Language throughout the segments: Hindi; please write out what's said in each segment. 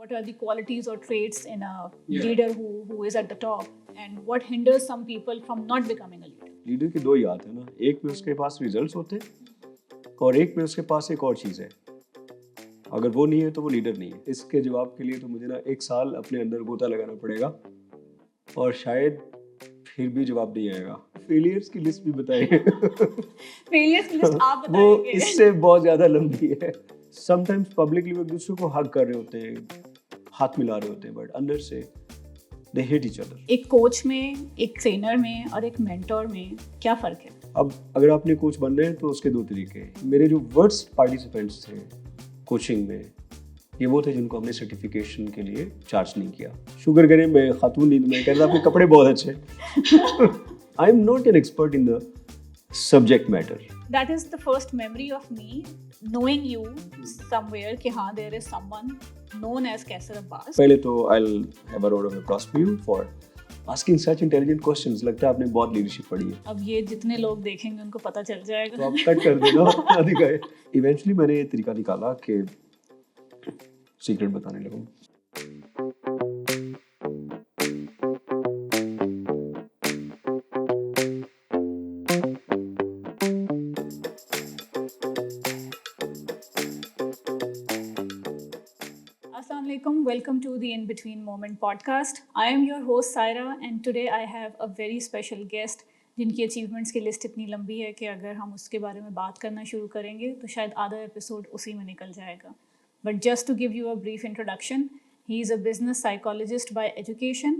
what are the qualities or traits in a leader who is at the top, and what hinders some people from not becoming a leader? Leader के दो ही हाथ है ना, एक में उसके पास रिजल्ट्स होते हैं और एक में उसके पास एक और चीज़ है। अगर वो नहीं है तो वो लीडर नहीं है। इसके जवाब के लिए तो मुझे ना 1 साल अपने अंदर गोता लगाना पड़ेगा और शायद फिर भी जवाब नहीं आएगा। फेलियर्स की लिस्ट भी बताइए। फेलियर्स की लिस्ट आप वो बताएंगे? इससे बहुत ज़्यादा लंबी है। समटाइम्स पब्लिकली वो एक दूसरे को हग कर रहे होते हैं, हाथ मिला रहे होते हैं, बट अंदर से they hate each other. एक कोच में, एक ट्रेनर में और एक मेंटोर में क्या फ़र्क है? अब अगर आपने कोच बनना है तो उसके 2 तरीके हैं। मेरे जो वर्स्ट पार्टिसिपेंट्स थे कोचिंग में, ये वो थे जिनको हमने सर्टिफिकेशन के लिए चार्ज नहीं किया। शुगर करें मैं खातून नहीं, मैं कह रहा था आपके कपड़े बहुत अच्छे हैं। आई am not an expert in the subject matter. That is the first memory of me knowing you somewhere कि हाँ there is someone known as Kaisar Abbas. पहले तो I'll have a round of applause for you for asking such intelligent questions. लगता है आपने बहुत लीडरशिप पढ़ी है। अब ये जितने लोग देखेंगे उनको पता चल जाएगा। तो आप कट कर देना आदि का। इवेंचुअली मैंने ये तरीका निकाला कि सीक्रेट बताने लगा। Assalamualaikum, welcome to the In Between Moment podcast. I am your host Saira and today I have a very special guest जिनकी अचीवमेंट्स की लिस्ट इतनी लंबी है कि अगर हम उसके बारे में बात करना शुरू करेंगे तो शायद आधा एपिसोड उसी में निकल जाएगा. But just to give you a brief introduction, he is a business psychologist by education.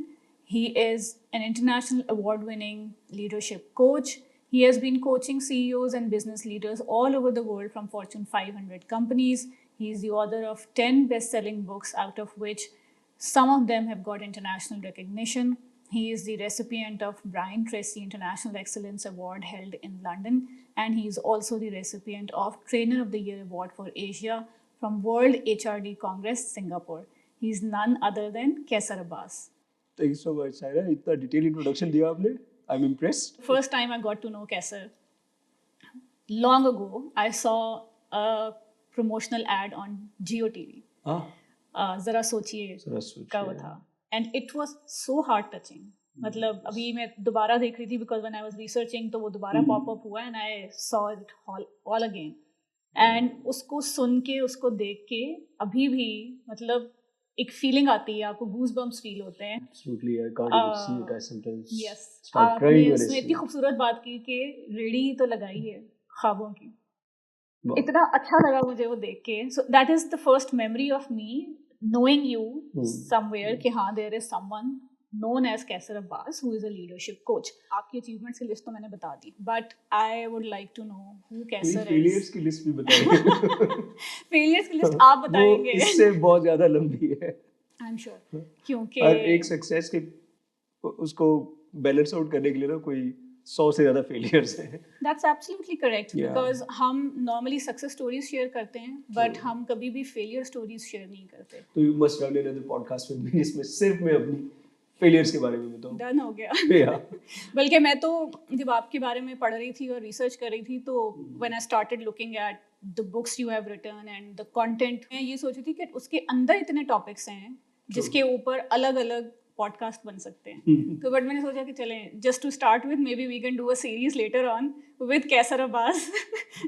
He is an international award-winning leadership coach. He has been coaching CEOs and business leaders all over the world from Fortune 500 companies. He is the author of 10 best-selling books, out of which some of them have got international recognition. He is the recipient of Brian Tracy International Excellence Award held in London, and he is also the recipient of Trainer of the Year Award for Asia from World HRD Congress, Singapore. He is none other than Kaisar Abbas. Thank you so much, Saira. इतना डिटेल इंट्रोडक्शन दिया आपने. I'm impressed. First time I got to know Kaisar, long ago, I saw a promotional ad on Jio TV. जरा सोचिए का वो था, and it was so heart touching. मतलब अभी मैं दोबारा देख रही थी because when I was researching तो वो दोबारा pop up हुआ and I saw it all again. And उसको सुन के, उसको देख के अभी भी मतलब एक फीलिंग आती है, आपको गूज़बम्प्स फील होते हैं. Absolutely, I can't even see it. I sometimes yes. start crying when I उसने see इतनी it. खूबसूरत बात की कि रेडी तो लगाई है ख्वाबों की. इतना अच्छा लगा मुझे वो देख के. So that is the first memory of me knowing you somewhere कि हाँ there is someone known as Kaisar Abbas who is a leadership coach. आपकी achievements की list तो मैंने बता दी, but I would like to know who Kaisar is. Failures की लिस्ट भी बताइए. फेलियर्स की लिस्ट आप बताएंगे? वो इससे बहुत ज़्यादा लंबी है. I'm sure क्योंकि हर एक सक्सेस के उसको बैलेंस आउट करने के लिए ना कोई 100 से ज़्यादा फेलियर्स हैं. That's absolutely correct. Yeah. Because हम normally success stories share करते हैं, but हम कभी भी failure stories share नहीं करते. तो you must run another podcast with me जिसमें सिर्फ मैं अपनी फेलियर्स के बारे में बताऊं. डन हो गया. Yeah. बल्कि मैं तो जब आपके बारे में पढ़ रही थी और रिसर्च कर रही थी तो when I started looking at the books you have written and the content, मैं ये सोची थी कि उसके अंदर इतने टॉपिक्स हैं जिसके ऊपर अलग-अलग पॉडकास्ट बन सकते हैं. तो बट मैंने सोचा कि चलें just to start with maybe we can do a series later on with Kaiser Abbas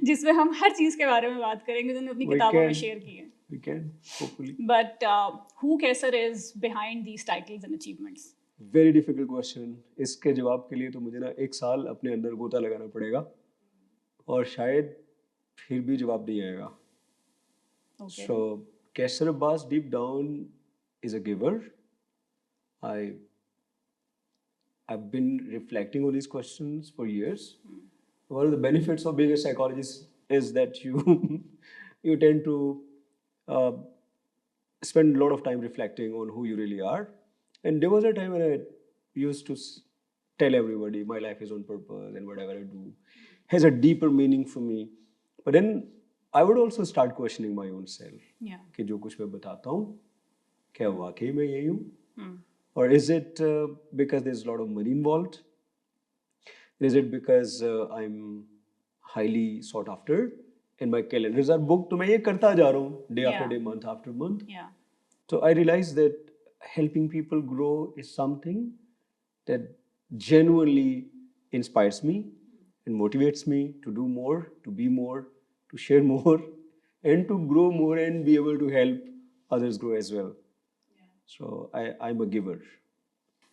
जिसमें हम हर चीज़ के बारे में बात करेंगे जो अपनी किताबों में शेयर की है. We can, hopefully. But who Kaisar is behind these titles and achievements? Very difficult question. इसके जवाब के लिए तो मुझे ना 1 साल अपने अंदर गोता लगाना पड़ेगा और शायद फिर भी जवाब नहीं आएगा. Okay. So Kaisar Abbas deep down is a giver. I've been reflecting on these questions for years. One of the benefits of being a psychologist is that you tend to spend a lot of time reflecting on who you really are. And there was a time when I used to tell everybody my life is on purpose and whatever I do has a deeper meaning for me. But then I would also start questioning my own self. Yeah. कि जो कुछ मैं बताता हूँ क्या वाकई में यही हूँ? Or is it because there's a lot of money involved? Is it because I'm highly sought after and my calendars are booked? तो मैं ये करता जा रहा हूँ day after day, month after month. Yeah. So I realized that helping people grow is something that genuinely inspires me and motivates me to do more, to be more, to share more, and to grow more and be able to help others grow as well. So I'm a giver.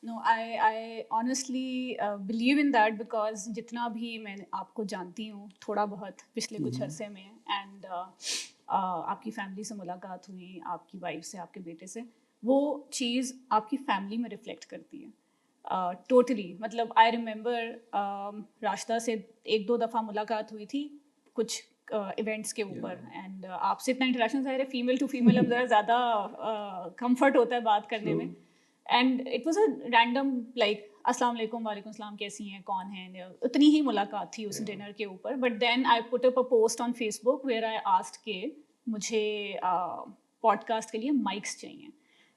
No, I honestly believe in that because जितना भी मैं आपको जानती हूँ थोड़ा बहुत पिछले कुछ अरसे में एंड आपकी फैमिली से मुलाकात हुई, आपकी वाइफ से, आपके बेटे से, वो चीज़ आपकी फैमिली में रिफ्लेक्ट करती है टोटली. मतलब आई रिमेंबर राशिदा से एक दो दफ़ा मुलाकात हुई थी कुछ इवेंट्स के ऊपर एंड आपसे इतना इंटरेक्शन ज़ाहिर है फीमेल टू फीमेल हम ज़रा ज़्यादा कंफर्ट होता है बात करने में. And it was a random like अस्सलाम वालेकुम, वालेकुम सलाम, कैसी हैं, कौन हैं, उतनी ही मुलाकात थी उस डिनर के ऊपर. But then I put up a post on Facebook where I asked के मुझे पॉडकास्ट के लिए माइक्स चाहिए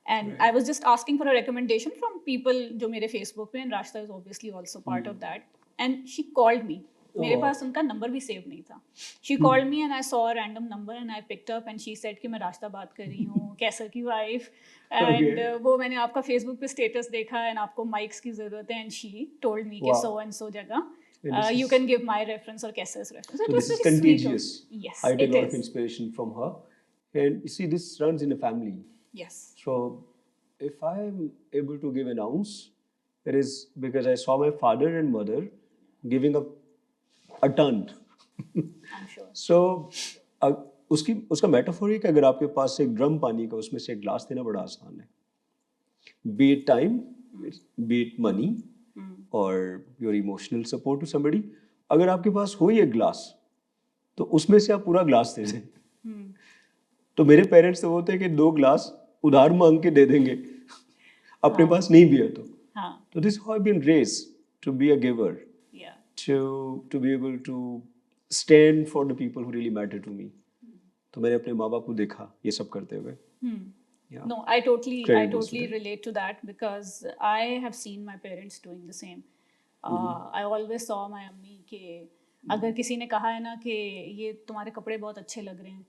and I was just asking for a recommendation from people जो मेरे फेसबुक पे, and Rashida is obviously also part of that. And she called me, मेरे पास उनका नंबर भी सेव नहीं था. She called me and I saw random number and I picked up and she said कि मैं राशिदा बात कर रही हूँ, कैसर की वाइफ, एंड वो मैंने आपका फेसबुक पे स्टेटस देखा एंड आपको माइक्स की ज़रूरत है, एंड शी टोल्ड मी कि सो एंड सो जगह you can give my reference or Kesar's reference. So this is contagious. Yes, I take a lot is. of inspiration from her, and you see, this runs in a family. Yes. So if I am able to give an ounce, it is because I saw my father and mother giving up a ton. I'm sure. So उसका मेटाफोर है कि अगर आपके पास एक ड्रम पानी का, उसमें से एक ग्लास देना बड़ा आसान है. Be it time, be it money, or your emotional support to somebody. अगर आपके पास हो ये ग्लास तो उसमें से आप पूरा ग्लास दे दें. तो मेरे पेरेंट्स तो होते हैं कि 2 ग्लास उधार मांग के दे देंगे अपने पास नहीं भी है तो. तो this how I been raised to be a giver, to be able to stand for the people who really matter to me. तो मैंने अपने माँ बाप को देखा ये सब करते हुए. Yeah. No, I totally relate to that because I have seen my parents doing the same. I always saw my अम्मी के अगर किसी ने कहा है ना कि ये तुम्हारे कपड़े बहुत अच्छे लग रहे हैं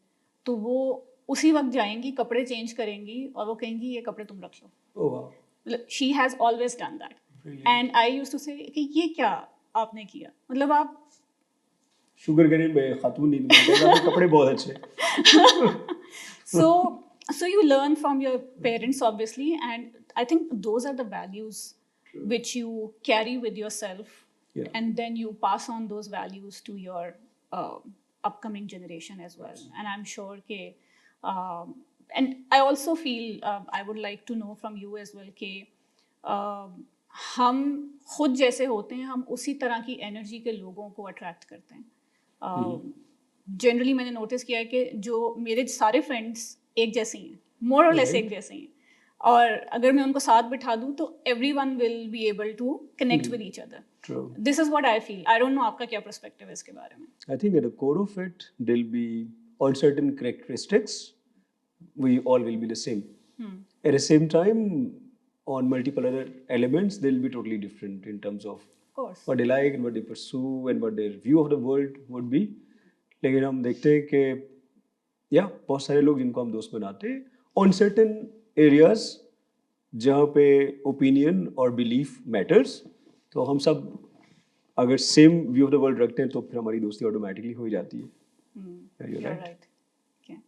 तो वो उसी वक्त जाएंगी, कपड़े चेंज करेंगी और वो कहेंगी ये कपड़े तुम रख लो. Oh wow. She has always done that. Brilliant. And I used to say कि ये क्या आपने किया, मतलब आप शुगर गरीब में खातून नींद में कपड़े बहुत अच्छे. So you learn from your parents obviously, and I think those are the values which you carry with yourself, and then you pass on those values to your upcoming generation as well. And I'm sure ke and I also feel I would like to know from you as well ke हम खुद जैसे होते हैं हम उसी तरह की एनर्जी के लोगों को अट्रैक्ट करते हैं. जनरली मैंने नोटिस किया है कि जो मेरे सारे फ्रेंड्स एक जैसे हैं, मोर और लेस एक जैसे हैं, और अगर मैं उनको साथ बिठा दूं तो everyone will be able to connect with each other. This is what I feel. I don't know आपका क्या पर्सपेक्टिव है इसके बारे में. I think at the core of it there will be on certain characteristics we all will be the same. At the same time on multiple other elements they'll be totally different in terms of what they like and what they pursue and what their view of the world would be. लेकिन हम देखते हैं कि बहुत सारे लोग जिनको हम दोस्त बनाते हैं on certain areas जहाँ पे opinion और belief matters, तो हम सब अगर same view of the world रखते हैं तो फिर हमारी दोस्ती automatically हो जाती है. You're right. Okay.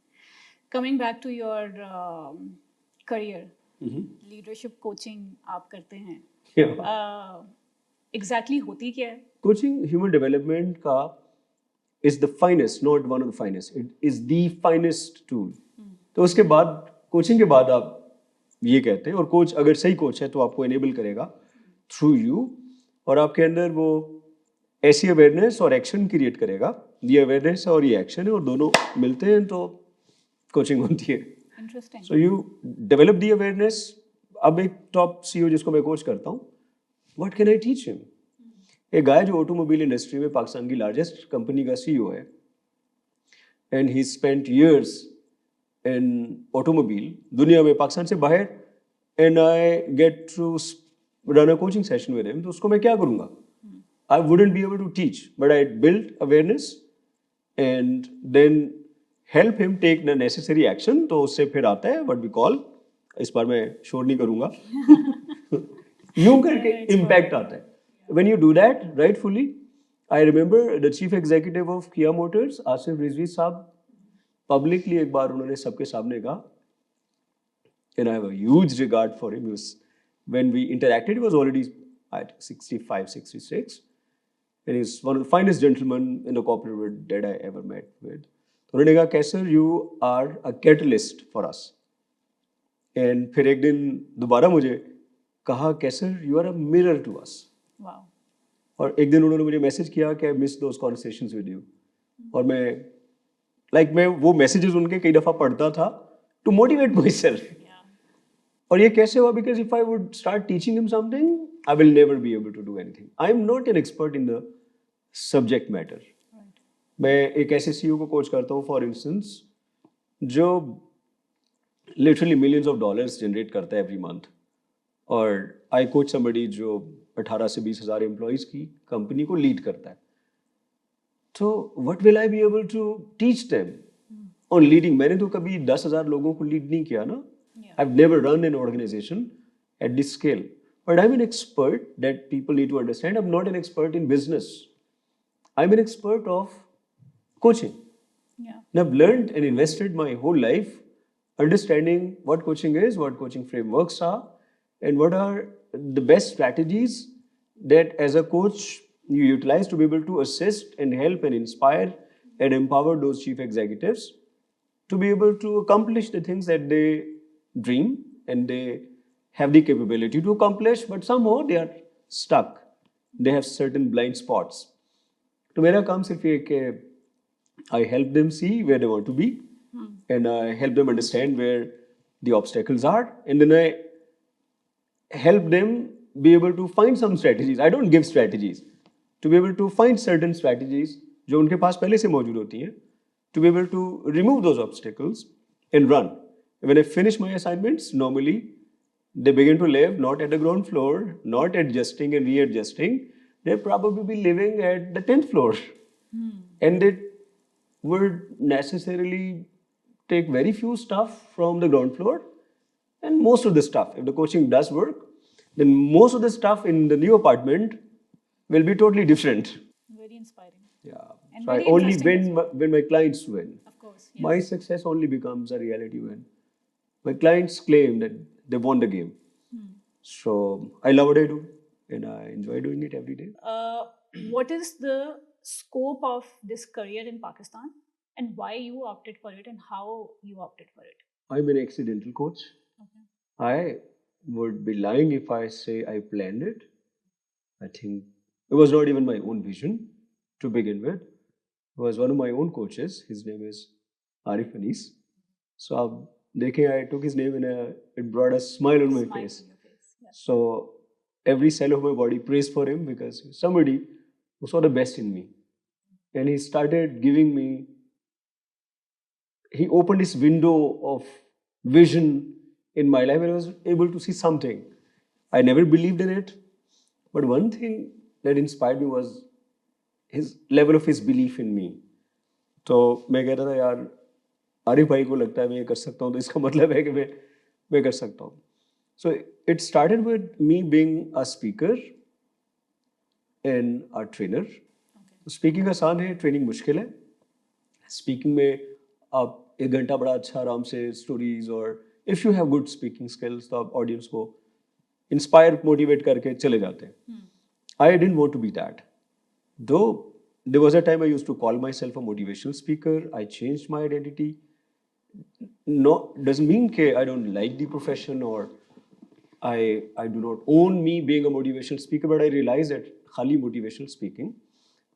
Coming back to your career, leadership coaching आप करते हैं, एग्जैक्टली होती क्या है? कोचिंग ह्यूमन डेवलपमेंट का is the finest, not one of the finest, it is the finest tool. तो उसके बाद कोचिंग के बाद आप ये कहते हैं, और कोच अगर सही कोच है तो आपको एनेबल करेगा थ्रू यू, और आपके अंदर वो ऐसी अवेयरनेस और एक्शन क्रिएट करेगा. ये अवेयरनेस और ये एक्शन है और दोनों मिलते हैं तो कोचिंग होती है. Interesting. So you develop the awareness. अब एक टॉप सीईओ जिसको मैं कोच करता हूँ, what can I teach him? एक गाय जो ऑटोमोबाइल इंडस्ट्री में पाकिस्तान की लार्जेस्ट कंपनी का सीईओ है, and he spent years in automobile दुनिया में, पाकिस्तान से बाहर, and I get to run a coaching session with him. तो उसको मैं क्या करूँगा? I wouldn't be able to teach, but I built awareness and then help him take the necessary action. तो उससे फिर आता है what we call इस बार मैं शोर नहीं करूँगा यूं करके इम्पैक्ट आता है. When you do that rightfully, I remember the chief executive of Kia Motors, Asif Rizvi साहब, publicly एक बार उन्होंने सबके सामने कहा, and I have a huge regard for him. When we interacted, he was already at 65, 66, and he's one of the finest gentlemen in the corporate world that I ever met with. तो उन्होंने कहा, कैसर, you are a catalyst for us. And फिर एक दिन दोबारा मुझे कहा, कैसर, you are a mirror to us. Wow. और एक दिन उन्होंने मुझे मैसेज किया कि I miss those conversations with you. और मैं वो मैसेजेस उनके कई दफ़ा पढ़ता था to motivate myself. और ये कैसे हुआ? Because if I would start teaching him something, I will never be able to do anything. I am not an expert in the subject matter. Right. मैं एक ऐसे CEO को कोच करता हूँ, for instance, जो literally millions of dollars generate करता है every month. और I coach somebody जो 18 से 20 हज़ार एम्प्लॉइज की कंपनी को लीड करता है. तो what will I be able to teach them on leading? मैंने तो कभी 10,000 लोगों को लीड नहीं किया ना. I've never run an organization at this scale. But I'm an expert that people need to understand. I'm not an expert in business. I'm an expert of coaching. Yeah. And I've learned and invested my whole life understanding what coaching is, what coaching frameworks are, and what are the best strategies that as a coach you utilize to be able to assist and help and inspire and empower those chief executives to be able to accomplish the things that they dream and they have the capability to accomplish, but somehow they are stuck. They have certain blind spots. तो मेरा काम सिर्फ ये कि I help them see where they want to be, and I help them understand where the obstacles are, and then I help them be able to find some strategies. I don't give strategies. To be able to find certain strategies जो उनके पास पहले से मौजूद होती हैं, to be able to remove those obstacles and run. When I finish my assignments, normally they begin to live not at the ground floor, not adjusting and readjusting. They'll probably be living at the 10th floor. And they would necessarily take very few stuff from the ground floor. And most of the stuff, if the coaching does work, then most of the stuff in the new apartment will be totally different. Very inspiring. Yeah. And so I only win when my clients win. Of course. Yes. My success only becomes a reality when my clients claim that they won the game. So I love what I do and I enjoy doing it every day. What is the scope of this career in Pakistan and why you opted for it and how you opted for it? I'm an accidental coach. Okay. I would be lying if I say I planned it. I think it was not even my own vision to begin with. It was one of my own coaches. His name is Arif Anis. So I took his name and it brought a smile on my face. Yeah. So every cell of my body praised for him because somebody who saw the best in me. And he started giving me, he opened this window of vision in my life and I was able to see something. I never believed in it. But one thing that inspired me was his level of his belief in me. तो मैं कहता था यार आरिफ भाई को लगता है मैं ये कर सकता हूँ तो इसका मतलब है कि मैं कर सकता हूँ. So it started with me being a speaker and a trainer. Speaking आसान है, training मुश्किल है. Speaking में आप 1 घंटा बड़ा अच्छा आराम से stories और if you have good speaking skills तो आप audience को inspire, motivate करके चले जाते हैं. I didn't want to be that. Though there was a time I used to call myself a motivational speaker. I changed my identity. No, doesn't mean that I don't like the profession or I do not own me being a motivational speaker, but I realized that खाली motivational speaking,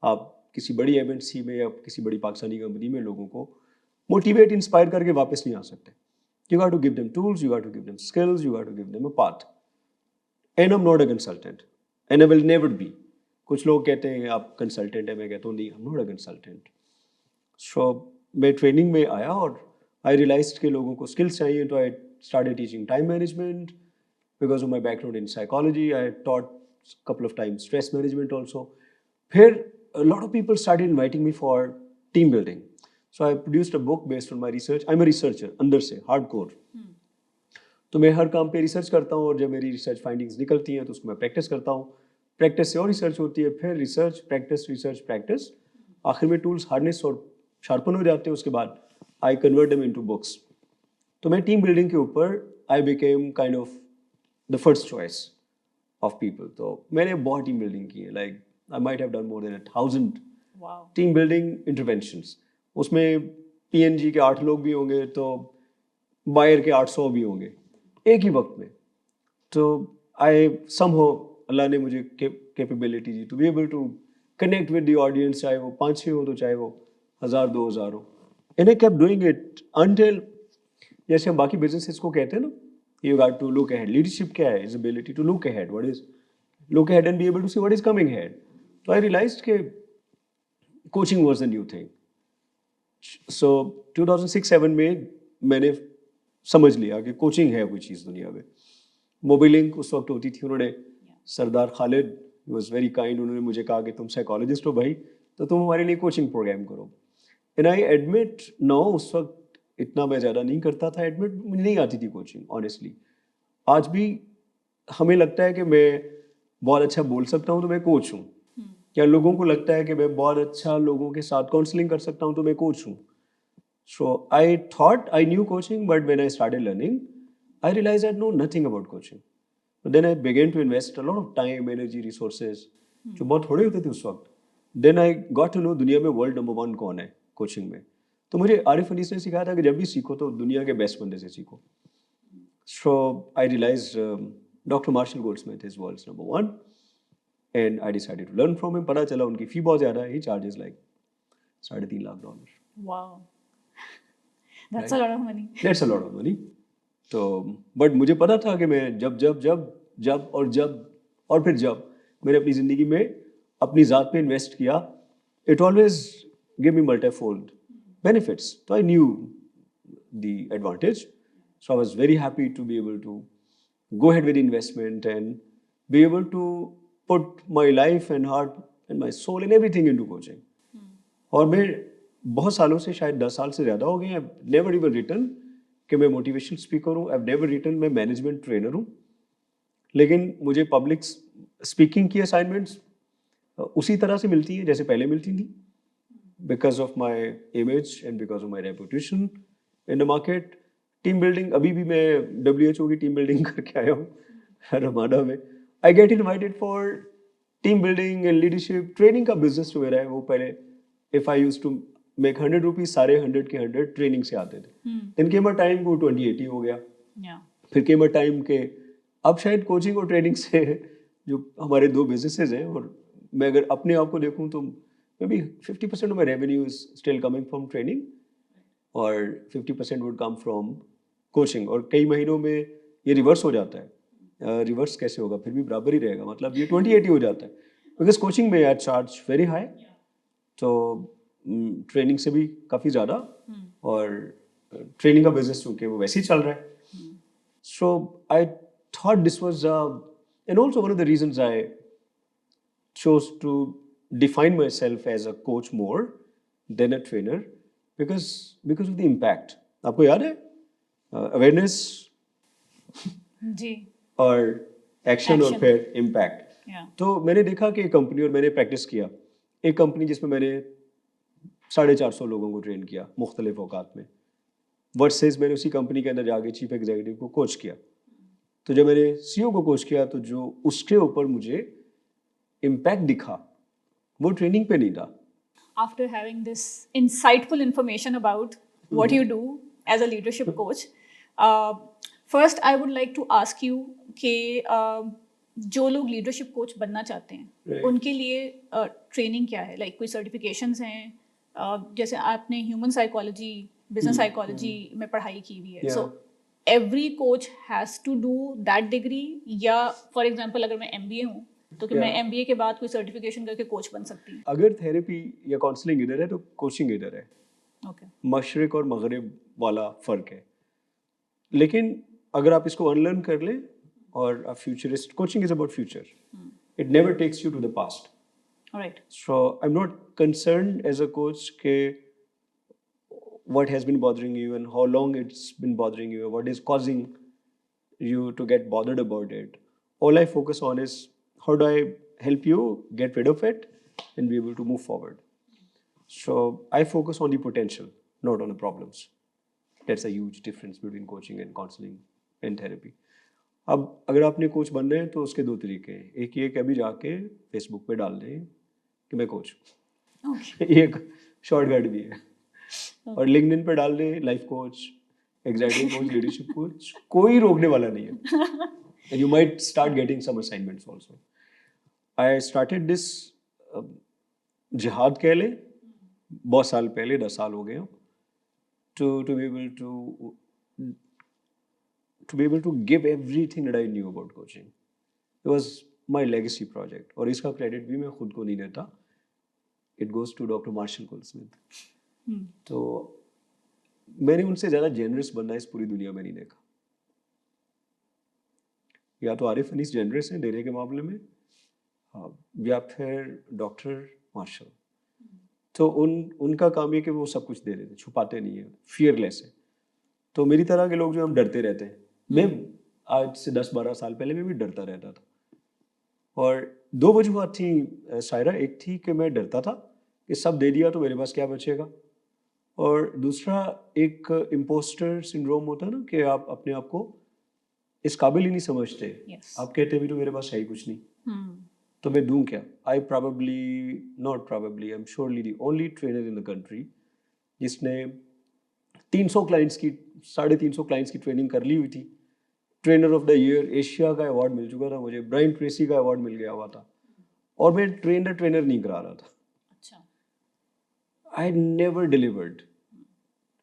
आप किसी बड़ी MNC में या किसी बड़ी पाकिस्तानी कंपनी में लोगों को motivate, inspire करके वापस नहीं आ सकते. You got to give them tools, you got to give them skills, you got to give them a path. And I'm not a consultant, and I will never be. कुछ लोग कहते हैं आप कंसल्टेंट हैं, मैं कहता हूँ नहीं, I'm not a consultant. So मैं ट्रेनिंग में आया और I realized कि लोगों को skills चाहिए, तो I started teaching time management because of my background in psychology. I taught a couple of times stress management also. फिर a lot of people started inviting me for team building. So I produced a book based on my research. I'm a researcher अंदर से hardcore. तो मैं हर काम पे रिसर्च करता हूँ और जब मेरी रिसर्च फाइंडिंग्स निकलती हैं तो उसको मैं प्रैक्टिस करता हूँ, प्रैक्टिस से और रिसर्च होती है, फिर रिसर्च प्रैक्टिस, आखिर में टूल्स हार्नेस और शार्पन हो जाते हैं, उसके बाद आई कन्वर्ट देम इनटू बुक्स। तो मैं टीम बिल्डिंग के ऊपर I became kind of the first choice of people. तो मैंने बहुत टीम बिल्डिंग की है, like I might have done more than 1,000 wow. Team building interventions. उसमें पीएनजी के 8 लोग भी होंगे तो बायर के 800 भी होंगे एक ही वक्त में। तो आई समहाउ अल्लाह ने मुझे कैपेबिलिटी दी to be able to connect with the audience, चाहे वो 5-6 हो तो चाहे वो 1,000-2,000 हो। And I kept doing it until, जैसे हम बाकी बिजनेसेस को कहते हैं ना, you got to look ahead. Leadership क्या है? Is ability to look ahead, what is look ahead and be able to see what is coming ahead. तो आई रियलाइज्ड कि coaching was the new thing. So 2006-7 में मैंने समझ लिया कि कोचिंग है कोई चीज़ दुनिया में। मोबिलिंक उस वक्त होती थी, उन्होंने सरदार खालिद वॉज वेरी काइंड, उन्होंने मुझे कहा कि तुम साइकोलॉजिस्ट हो भाई, तो तुम हमारे लिए कोचिंग प्रोग्राम करो। एंड आई एडमिट नो, उस वक्त इतना मैं ज़्यादा नहीं करता था एडमिट, मुझे नहीं आती थी कोचिंग ऑनेस्टली। आज भी हमें लगता है कि मैं बहुत अच्छा बोल सकता हूँ तो मैं कोच हूँ, क्या लोगों को लगता है कि मैं बहुत अच्छा लोगों के साथ काउंसलिंग कर सकता हूँ तो मैं कोच हूँ। So I thought I knew coaching, but when I started learning, I realized I know nothing about coaching. But then I began to invest a lot of time, energy, resources, जो बहुत थोड़े होते थे उस वक्त. Then I got to know दुनिया में वर्ल्ड नंबर 1 कौन है कोचिंग में. तो मुझे आरिफ अनीस ने सिखाया था कि जब भी सीखो तो दुनिया के बेस्ट बंदे से सीखो. So I realized Dr. Marshall Goldsmith is world's number 1, and I decided to learn from him. पता चला उनकी फी बहुत ज़्यादा है, he charges like $3.5 lakh. Wow. That's a lot of money. That's a lot of money. तो बट मुझे पता था कि मैं जब जब मैंने अपनी ज़िंदगी में अपनी ज़ात पे इन्वेस्ट किया, it always give me multifold benefits. तो I knew the advantage, so I was very happy to be able to go ahead with investment and be able to put my life and heart and my soul and everything into coaching. और मैं बहुत सालों से, शायद 10 साल से ज़्यादा हो गए, I've never even written कि मैं मोटिवेशनल स्पीकर हूँ, I've never written मैं मैनेजमेंट ट्रेनर हूँ, लेकिन मुझे पब्लिक स्पीकिंग की असाइनमेंट्स उसी तरह से मिलती हैं जैसे पहले मिलती थी, because of my image and because of my reputation in the market. Team building, अभी भी मैं WHO की टीम बिल्डिंग करके आया हूँ रमाडा में। I get invited for team building and leadership training का बिजनेस जो मेरा है वो पहले, if I use to make 100 rupees, सारे 100 के 100 ट्रेनिंग से आते थे। देन केम अ टाइम को 20-80 हो गया, फिर केम अ टाइम के अब शायद कोचिंग और ट्रेनिंग से जो हमारे 2 बिजनेसेस हैं, और मैं अगर अपने आप को देखूँ तो may be 50% of my revenue is still coming from training और 50% वुड कम फ्रॉम कोचिंग। और कई महीनों में ये रिवर्स हो जाता है। रिवर्स कैसे होगा, फिर भी बराबर ही रहेगा, मतलब ये 20-80 हो जाता है, बिकॉज कोचिंग में आई चार्ज वेरी हाई, तो ट्रेनिंग से भी काफ़ी ज़्यादा, और ट्रेनिंग का बिजनेस चूँकि वो वैसे ही चल रहा है। So I thought this was and also one of the reasons I chose to define myself as a coach more than a trainer because of the impact. आपको याद है अवेयरनेस जी, और एक्शन और फिर इम्पैक्ट। तो मैंने देखा कि एक कंपनी, और मैंने प्रैक्टिस किया, एक कंपनी जिसमें मैंने 450 लोगों को ट्रेन किया मुख्तलिफ औकात में, वर्सेस मैंने उसी कंपनी के अंदर जाके चीफ एग्जीक्यूटिव को कोच किया। तो जब मैंने CEO को कोच किया तो जो उसके ऊपर मुझे इम्पैक्ट दिखा वो ट्रेनिंग पे नहीं था। After having this insightful information about what you do as a leadership coach, first I would like to ask you कि जो लोग leadership coach बनना चाहते हैं, Right. उनके लिए ट्रेनिंग क्या है? लाइक कोई सर्टिफिकेशंस हैं? जैसे आपने ह्यूमन साइकोलॉजी, बिजनेस साइकोलॉजी में पढ़ाई की हुई है, Yeah. So every coach has to do that degree, या फॉर एग्जांपल अगर मैं MBA हूँ तो कि मैं Yeah. MBA के बाद कोई सर्टिफिकेशन करके कोच बन सकती हूँ? अगर थेरेपी या काउंसलिंग इधर है तो कोचिंग इधर है। ओके, मशरिक और मगरिब वाला फ़र्क है, लेकिन अगर आप इसको अनलर्न कर लें और futurist, coaching is about future, it never takes you to the past. Alright, so I am not concerned as a coach के what has been bothering you and how long it's been bothering you, what is causing you to get bothered about it. All I focus on is how do I help you get rid of it and be able to move forward. So I focus on the potential, not on the problems. That's a huge difference between coaching and counseling and therapy. अब अगर आपने कोच बन रहे हैं तो उसके दो तरीके हैं. एक ये कि अभी जाके फेसबुक पे डाल दें कि मैं कोच हूँ. एक शॉर्टकट भी है. और लिंक्डइन पे डाल दें life coach, exciting coach, leadership coach, कोई रोकने वाला नहीं है. And you might start getting some assignments also. I started this जिहाद कह ले, बहुत साल पहले, 10 साल हो गए हैं, to be able to give everything that I knew about coaching. It was my legacy project. और इसका क्रेडिट भी मैं खुद को नहीं देता. It goes to Dr. Marshall Goldsmith. तो मैंने उनसे ज़्यादा जेनरस बनना इस पूरी दुनिया में नहीं देखा. या तो आरिफ अनीस जेनरस हैं देने के मामले में, या फिर डॉक्टर मार्शल. तो उनका काम ये कि वो सब कुछ दे देते, छुपाते नहीं है, फियरलेस है. तो मेरी तरह के लोग जो हम डरते रहते हैं, मैं आज से 10-12 साल पहले मैं भी डरता रहता था. और दो वजूहत थी सायरा. एक थी कि मैं डरता था कि सब दे दिया तो मेरे पास क्या बचेगा, और दूसरा एक इम्पोस्टर सिंड्रोम होता है ना कि आप अपने आप को इस काबिल ही नहीं समझते. आप कहते भी तो मेरे पास है ही कुछ नहीं, तो मैं दूं क्या. I am surely the only trainer in the country जिसने 300 क्लाइंट्स की 350 क्लाइंट्स की ट्रेनिंग कर ली हुई थी. Trainer of the year Asia का अवार्ड मिल चुका था मुझे, ब्रायन ट्रेसी का अवार्ड मिल गया हुआ था, और मैं ट्रेनर नहीं करा रहा था. I never delivered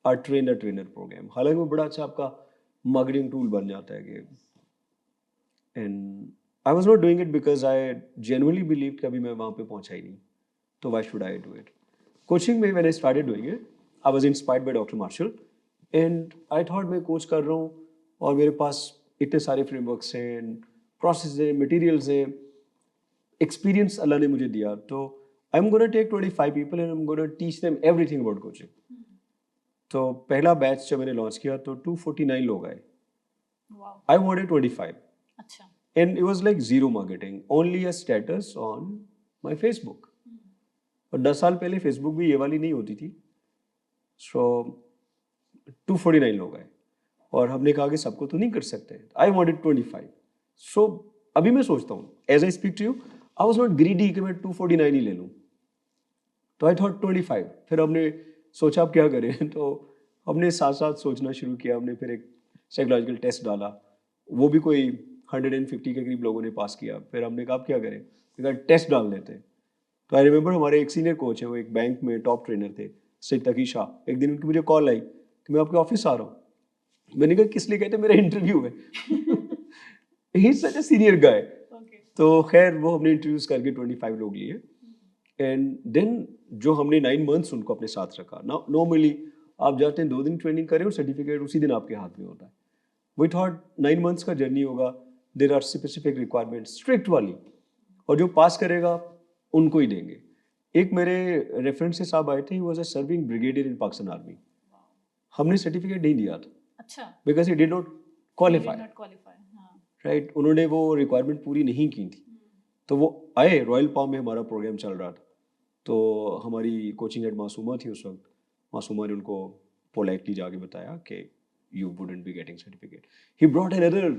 a trainer program. हालांकि वो बड़ा अच्छा आपका मार्केटिंग टूल बन जाता है कि, and I was not doing it because I genuinely believe कि अभी मैं वहाँ पे पहुँचा ही नहीं, तो why should I do it. Coaching में when I started doing it, I was inspired by doctor Marshall, and I thought मैं कोच कर रहा हूँ और मेरे पास इतने सारे फ्रेमवर्क्स हैं, प्रोसेस हैं, मटेरियल्स हैं, एक्सपीरियंस अल्लाह ने मुझे दिया. तो I am gonna take 25 people and I am gonna teach them everything about coaching. तो पहला बैच जब मैंने लॉन्च किया तो 249 लोग आए. I wanted 25. अच्छा. And it was like zero marketing, only a status on my Facebook. और 10 साल पहले फेसबुक भी ये वाली नहीं होती थी. सो 249 लोग आए और हमने कहा कि सबको तो नहीं कर सकते. I wanted 25. सो अभी मैं सोचता हूँ, as I speak to you, I was not greedy कि मैं 249 ही ले लूँ. तो आई थॉट 25. फिर हमने सोचा अब क्या करें, तो हमने साथ साथ सोचना शुरू किया. हमने फिर एक साइकोलॉजिकल टेस्ट डाला, वो भी कोई 150 के करीब लोगों ने पास किया. फिर हमने कहा अब क्या करें, फिर टेस्ट डाल देते. तो आई रिमेंबर हमारे एक सीनियर कोच है, वो एक बैंक में टॉप ट्रेनर थे, सैयद तकी शाह. एक दिन उनकी मुझे कॉल आई कि मैं आपके ऑफिस आ रहा हूँ. मैंने कहा किस लिए? कहते मेरा इंटरव्यू है. He is such a senior guy. तो खैर वो हमने इंटरव्यूज करके 25 लोग लिए. एंड देन जो हमने 9 मंथ्स उनको अपने साथ रखा. नॉर्मली आप जाते हैं 2 दिन ट्रेनिंग करें और सर्टिफिकेट उसी दिन आपके हाथ में होता है. वी थॉट 9 मंथ्स का जर्नी होगा, there are specific requirements strict वाली, और जो पास करेगा उनको ही देंगे. एक मेरे रेफरेंस से साहब आए थे, he was a serving brigadier in Pakistan army. हमने सर्टिफिकेट नहीं दिया था. अच्छा. Because he did not qualify. Right. उन्होंने वो रिक्वायरमेंट पूरी नहीं की थी. तो वो आए, रॉयल पाम में हमारा प्रोग्राम चल रहा था. तो हमारी कोचिंग हेड मासूमा थी उस वक्त. मासूमा ने उनको पोलाइटली जाके बताया कि you wouldn't be getting certificate. He brought another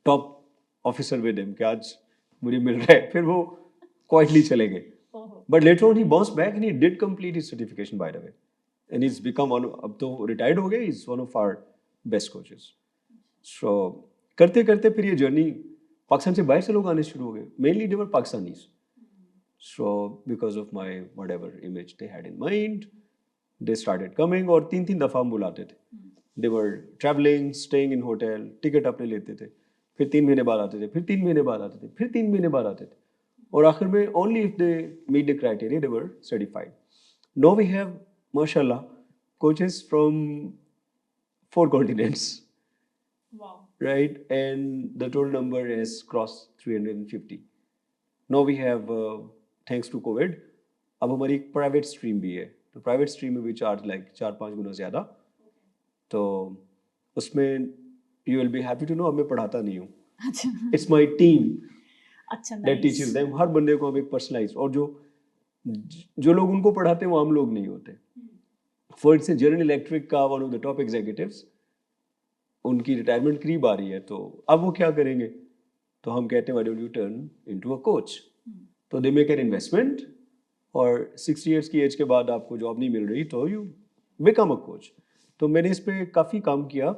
top officer with him कि आज मुझे मिल रहा है. फिर वो क्वाइटली चले गए. But later on he bounced back and he did complete his certification by the way. And is become one, अब तो रिटायर्ड हो गए, is one of our best coaches. So करते करते फिर ये जर्नी, पाकिस्तान से बाहर से लोग आने शुरू हो गए. Mainly they were Pakistanis. So because of my whatever image they had in mind, they started coming. और 3-3 दफ़ा हम बुलाते थे. They were traveling, staying in hotel, ticket अपने लेते थे, फिर 3 महीने बाद आते थे, फिर 3 महीने बाद आते थे, फिर 3 महीने बाद आते थे, और आखिर में only if they meet the criteria they were certified. Now we have, mashallah, coaches from 4 continents. Wow. Right, and the total number has crossed 350. Now we have thanks to Covid अब हमारी एक प्राइवेट स्ट्रीम भी है. तो प्राइवेट स्ट्रीम में भी चार्ज लाइक 4-5 गुना ज़्यादा. तो उसमें you will be happy to know अब मैं पढ़ाता नहीं हूँ, अच्छा इट्स माई टीम अच्छा दैट टीचेस नाइस देम। हर बंदे को हम एक पर्सनलाइज, और जो जो लोग उनको पढ़ाते हैं वो आम लोग नहीं होते। फॉर इंस्टेंस जनरल इलेक्ट्रिक का one of the top executives, उनकी रिटायरमेंट करीब आ रही है, तो अब वो क्या करेंगे, तो हम कहते हैं why don't U turn into a coach. तो दे मेक एन इन्वेस्टमेंट, और 60 ईयर्स की एज के बाद आपको जॉब नहीं मिल रही तो यू बिकम अ कोच। तो मैंने इस पर काफ़ी काम किया,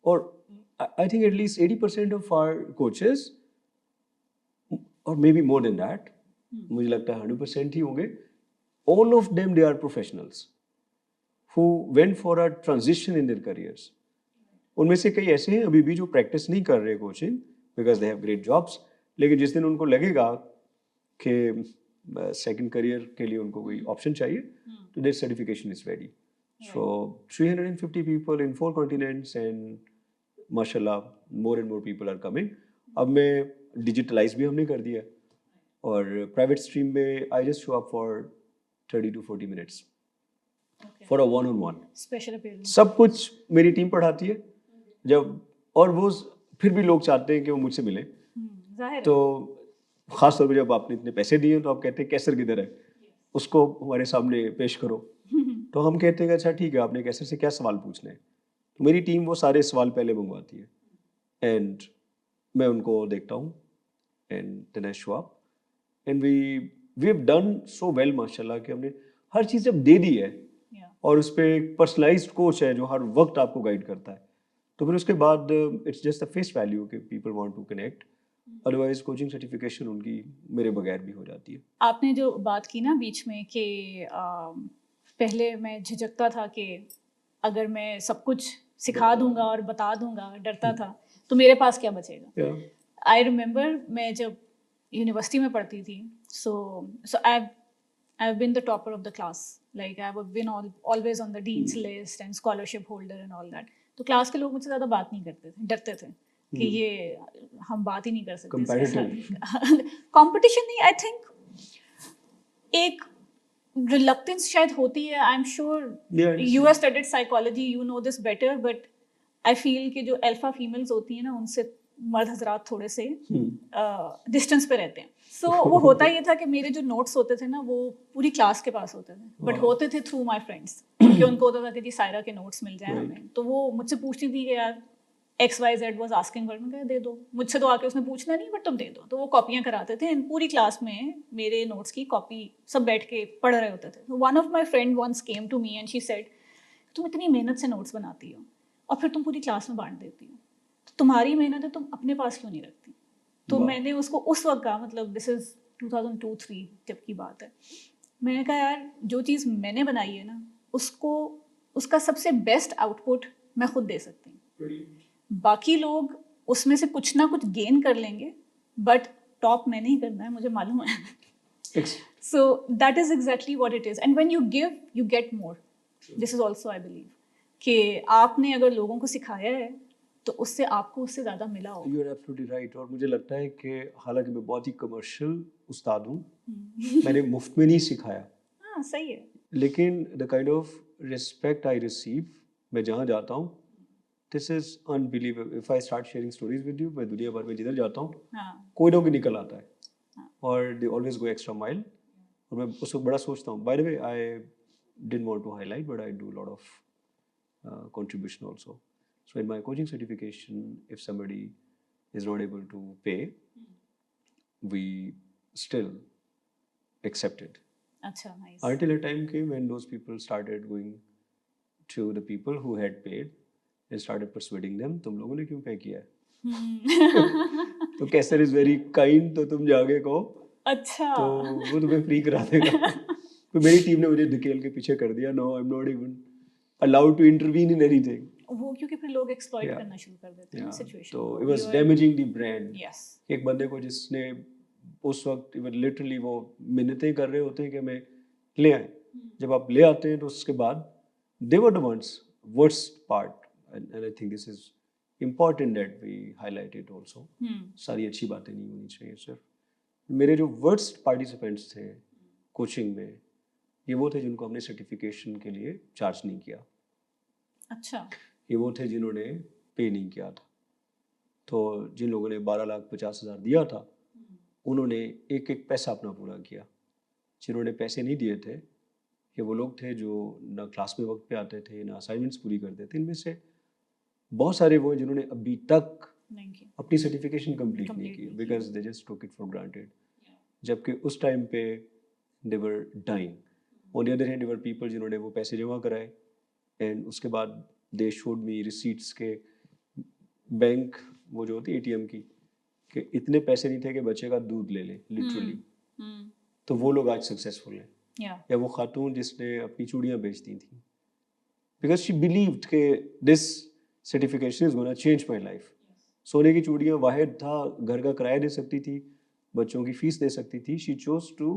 और I think at least 80% of our coaches, और maybe more than that, मुझे लगता है 100% ही होंगे, all of them they are professionals who went for a transition in their careers. उनमें से कई ऐसे हैं अभी भी जो प्रैक्टिस नहीं कर रहे coaching because they have great jobs, लेकिन जिस दिन उनको लगेगा कि सेकंड करियर के लिए उनको कोई ऑप्शन चाहिए, तो their certification is ready. So 350 people in 4 continents, and माशाल्लाह more and more people are coming. अब मैं डिजिटलाइज भी हमने कर दिया है, और प्राइवेट स्ट्रीम में I just show up for 30 to 40 minutes for a one on one. Special appearance सब कुछ मेरी टीम पढ़ाती है जब, और वो फिर भी लोग चाहते हैं कि वो मुझसे मिले, जाहिर तो खास तौर पे जब आपने इतने पैसे दिए तो आप कहते हैं कैसर किधर है, उसको हमारे सामने पेश करो। तो हम कहते हैं कि अच्छा ठीक है, आपने कैसर से क्या सवाल पूछने हैं, तो मेरी टीम वो सारे सवाल पहले मंगवाती है, एंड मैं उनको देखता हूँ, and then I show up, and we have done so well माशाल्लाह कि हमने हर चीज़ जब दे दी है, और उस पर एक पर्सनलाइज्ड कोच है जो हर वक्त आपको गाइड करता है, तो फिर उसके बाद it's just the face value कि people want to connect, otherwise coaching certification उनकी मेरे बगैर भी हो जाती है। आपने जो बात की ना बीच में कि पहले मैं झिझकता था कि अगर मैं सब कुछ सिखा दूंगा और बता दूंगा, डरता था, तो मेरे पास क्या बचेगा। आई रिमेंबर मैं जब यूनिवर्सिटी में पढ़ती थी, सो I've been the topper of the class. Like I've been always on the dean's list and scholarship holder and all that. तो क्लास के लोग मुझसे ज़्यादा बात नहीं करते थे, डरते थे कि ये हम बात ही नहीं कर सकते इसके साथ। कंपटीशन नहीं, आई थिंक एक रिलक्टेंस शायद होती है। I am sure you have studied psychology, you know this better, but I feel कि जो अल्फा फीमेल्स होती हैं ना, उनसे मर्द हजरात थोड़े से डिस्टेंस पे रहते हैं। सो वो होता ये था कि मेरे जो नोट्स होते थे ना, वो पूरी क्लास के पास होते थे, बट होते थे थ्रू माय फ्रेंड्स, क्योंकि उनको होता था कि जी सायरा के नोट्स मिल जाए हमें। तो वो मुझसे पूछती थी कि यार XYZ वाज आस्किंग फॉर, मैं दे दो, मुझसे तो आके उसने पूछना नहीं, बट तुम दे दो। तो वो कॉपियाँ कराते थे, पूरी क्लास में मेरे नोट्स की कॉपी सब बैठ के पढ़ रहे होते थे। One of my friend once came to me and she said, तुम इतनी मेहनत से नोट्स बनाती हो और फिर तुम पूरी क्लास में बांट देती हो, तो तुम्हारी मेहनत है, तुम अपने पास क्यों नहीं रखती। तो मैंने उसको उस वक्त कहा, मतलब दिस इज 2002-03 जब की बात है, मैंने कहा यार जो चीज़ मैंने बनाई है ना, उसको उसका सबसे बेस्ट आउटपुट मैं खुद दे सकती हूँ। बाकी लोग उसमें से कुछ ना कुछ गेन कर लेंगे, बट टॉप मैंने ही करना है, मुझे मालूम है। So that is exactly what it is, and when you give you get more. This is also I believe कि आपने अगर लोगों को सिखाया है तो उससे आपको उससे ज़्यादा मिला हो। You are absolutely right. और मुझे लगता है कि हालांकि मैं बहुत ही कमर्शियल उस्ताद हूँ, मैंने मुफ्त में नहीं सिखाया। हाँ सही है। लेकिन the kind of respect I receive, मैं जहाँ जाता हूँ, this is unbelievable. If I start sharing stories with you, मैं दुनिया भर में जिधर जाता हूँ कोई ना कोई निकल आता है, और they always go extra mile, और मैं उसको बड़ा सोचता हूँ। By the way I didn't want to highlight, but I do lot of contribution also. So in my coaching certification, if somebody is not able to pay, we still accept it. Achha, nice. Until a time came when those people started going to the people who had paid and started persuading them, तुम लोगों ने क्यों पे किया है? तो कैसर इज वेरी काइंड, तो तुम जाके कहो, अच्छा, तो वो तुम्हें फ्री करा देगा। तो मेरी टीम ने मुझे धकेल के पीछे कर दिया। No, I am not even allowed to intervene in anything. वो क्योंकि फिर लोग एक्सप्लॉइट करना शुरू कर देते हैं सिचुएशन। तो it was damaging the brand. Yes. एक बंदे को जिसने उस वक्त लिटरली वो मिन्नतें कर रहे होते हैं कि मैं ले आए, जब आप ले आते हैं तो उसके बाद they were the ones worst part, and I think this is important that we highlight it also. सारी अच्छी बातें नहीं होनी चाहिए सिर्फ। मेरे जो वर्स्ट पार्टिसिपेंट्स थे कोचिंग में, ये वो थे जिनको हमने सर्टिफिकेशन के लिए चार्ज नहीं किया। अच्छा। ये वो थे जिन्होंने पे नहीं किया था। तो जिन लोगों ने 12,50,000 दिया था उन्होंने एक एक पैसा अपना पूरा किया। जिन्होंने पैसे नहीं दिए थे कि वो लोग थे जो ना क्लास में वक्त पे आते थे ना असाइनमेंट्स पूरी करते थे। इनमें से बहुत सारे वो हैं जिन्होंने अभी तक अपनी सर्टिफिकेशन कंप्लीट नहीं की because they just took it for granted, जबकि उस टाइम पे they were dying. On the other hand there were people जिन्होंने वो पैसे जमा कराए एंड उसके बाद दे शोड मी रिसीट्स के बैंक वो जो होती है एटीएम की कि इतने पैसे नहीं थे कि बच्चे का दूध ले ले लिटरली। तो वो लोग आज सक्सेसफुल हैं। या वो खातून जिसने अपनी चूड़ियाँ बेच दी थी बिकॉज शी बिलीव्ड कि this certification is gonna change my life. सोने की चूड़ियाँ वाहिद था, घर का किराया दे सकती थी, बच्चों की फीस दे सकती थी। She chose to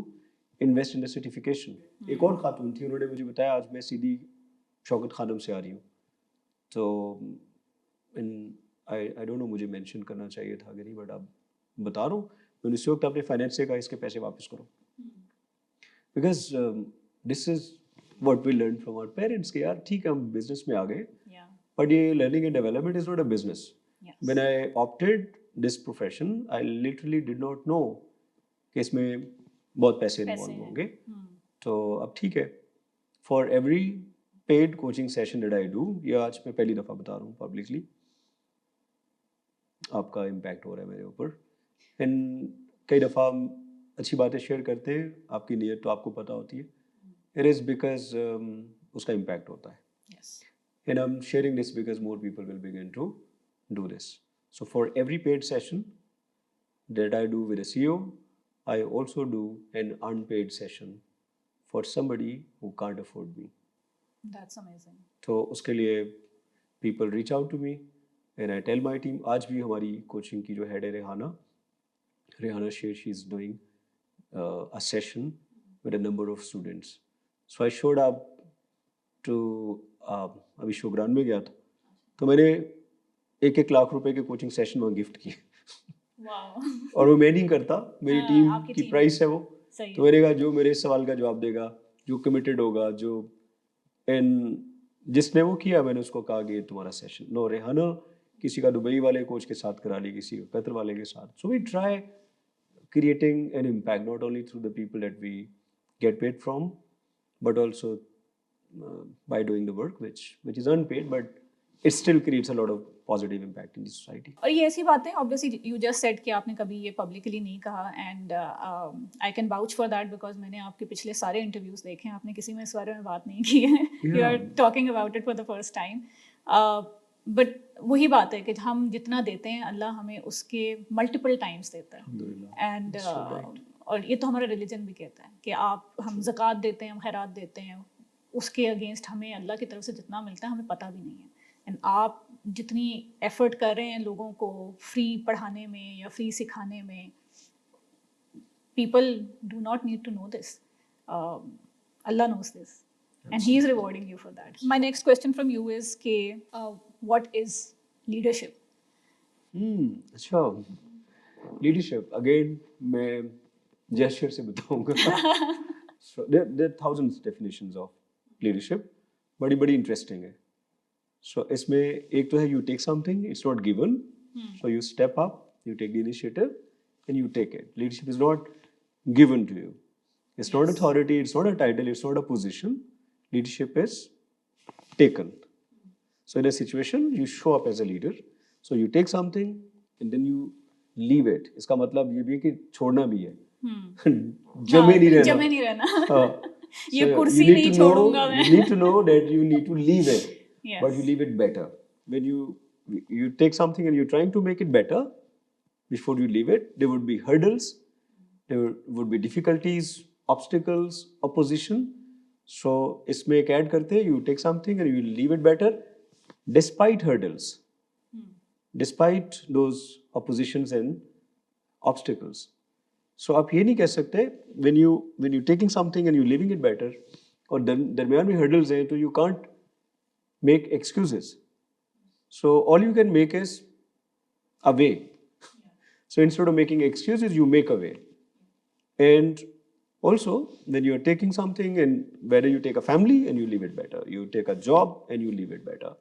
invest in the certification. एक और खातून थी, उन्होंने मुझे बताया आज मैं सीधी शौकत खानम से आ रही हूँ, तो आई डोंट नो मुझे मेंशन करना चाहिए था कि नहीं, बट अब बता रहा हूँ। मैंने उसी वक्त अपने फाइनेंस से कहा इसके पैसे वापस करो because this is what we learn from our parents कि यार ठीक है हम बिजनेस में आ गए बट ये learning and development is not a business. When I opted this profession I literally did not know कि इसमें बहुत पैसे इन्वॉल्व होंगे। तो अब ठीक है, for every paid coaching session that I do, ये आज मैं पहली दफ़ा बता रहा हूँ पब्लिकली, आपका इम्पैक्ट हो रहा है मेरे ऊपर। एंड कई दफ़ा अच्छी बातें शेयर करते हैं, आपकी नीयत तो आपको पता होती है, इट इज़ बिकॉज उसका इम्पैक्ट होता है। And I am sharing this because more people will begin to do this. So for every paid session that I do with a CEO, I also do an unpaid session for somebody who can't afford me. That's amazing. तो उसके लिए people reach out to me and I tell my team, आज भी हमारी कोचिंग की जो हेड है रेहाना शेर, she is doing a session with a number of students. So I showed up to अभी शोग्रान में गया था, तो मैंने 1-1 लाख रुपए के कोचिंग सेशन वहाँ गिफ्ट किए। और वो मैं नहीं करता, मेरी टीम की प्राइस है वो। तो मैंने कहा जो मेरे सवाल का जवाब देगा, जो कमिटेड होगा, जो एंड जिसने वो किया, मैंने उसको कहा कि तुम्हारा सेशन। नो रेहाना किसी का दुबई वाले कोच के साथ करा ली, किसी का कतर वाले के साथ। So we try creating an impact not only through the people that we get paid from but also by doing the work which is unpaid, but it still creates a lot of positive impact in the society. और ये ऐसी बातें obviously you just said कि आपने कभी ये publicly नहीं कहा and I can vouch for that because मैंने आपके पिछले सारे interviews देखे हैं, आपने किसी में इस बारे में बात नहीं की है। You are talking about it for the first time. But वही बात है कि हम जितना देते हैं अल्लाह हमें उसके multiple times देता है। And और ये तो हमारा religion भी कहता है कि हम ज़कात देते हैं, हम खैरात देते हैं, उसके अगेंस्ट हमें अल्लाह की तरफ से जितना मिलता है हमें पता भी नहीं है। एंड आप जितनी एफर्ट कर रहे हैं लोगों को फ्री पढ़ाने में या फ्री सिखाने में, people do not need to know this, Allah knows this and he is rewarding you for that. My next question from you is के व्हाट इज लीडरशिप? अच्छा, लीडरशिप अगेन मैं जेस्चर से बताऊंगा। So there are thousands definitions of leadership, बड़ी इंटरेस्टिंग है। So इसमें एक तो है you take something, it's not given, so you step up, you take the initiative and you take it. Leadership is not given to you. It's not authority, it's not a title, it's not a position. Leadership is taken. So in a situation you show up as a leader, so you take something and then you leave it. इसका मतलब ये भी है कि छोड़ना भी है। जमे नहीं रहना। ये कुर्सी नहीं छोड़ूंगा मैं। You need to know that you need to leave it, but you leave it better. When you take something and you're trying to make it better, before you leave it, there would be hurdles, there would be difficulties, obstacles, opposition. So इसमें एक ऐड करते हैं, you take something and you leave it better, despite hurdles, despite those oppositions and obstacles. So आप ये नहीं कह सकते when you taking something and you leaving it better और दरमियान में hurdles हैं तो you can't make excuses. So all you can make is a way. So instead of making excuses, you make a way. And also when you are taking something and whether you take a family and you leave it better, you take a job and you leave it better,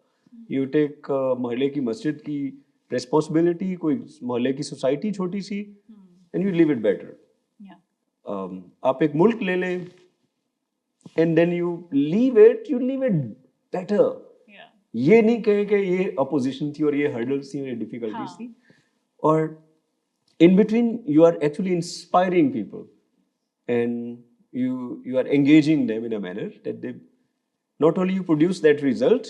you take मोहल्ले की मस्जिद की रिस्पॉन्सिबिलिटी, कोई मोहल्ले की सोसाइटी छोटी सी, and you live it better. आप एक मुल्क ले लें and then you leave it better. ये नहीं कहे कि ये अपोजिशन थी और ये हर्डल्स थी और ये डिफिकल्टीज थी, और in between you are actually inspiring people and you are engaging them in a manner that they not only you produce that result.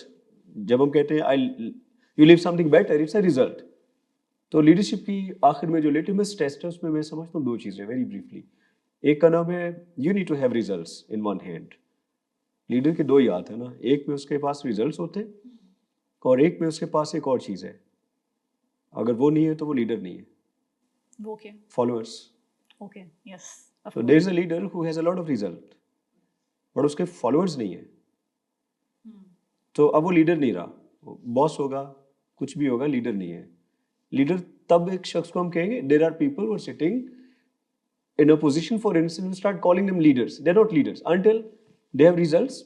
जब हम कहते हैं you leave something better, it's a result. तो लीडरशिप की आखिर में जो लिटमस टेस्ट है उसमें मैं समझता हूँ दो चीज़ें वेरी ब्रीफली. एक का नाम है you need to have results in one hand. Leader के दो ही हाथ है ना, एक में उसके पास रिजल्ट्स होते हैं और एक में उसके पास एक और चीज़ है. अगर वो नहीं है तो वो लीडर नहीं है. वो क्या? Followers. Okay, yes. So there is a leader who has a lot of result, but उसके followers नहीं है. तो अब वो लीडर नहीं रहा, बॉस होगा, कुछ भी होगा, लीडर नहीं है. लीडर तब एक शख्स को हम कहेंगे, there are people who are sitting in a position, for instance, we start calling them leaders. They are not leaders until they have results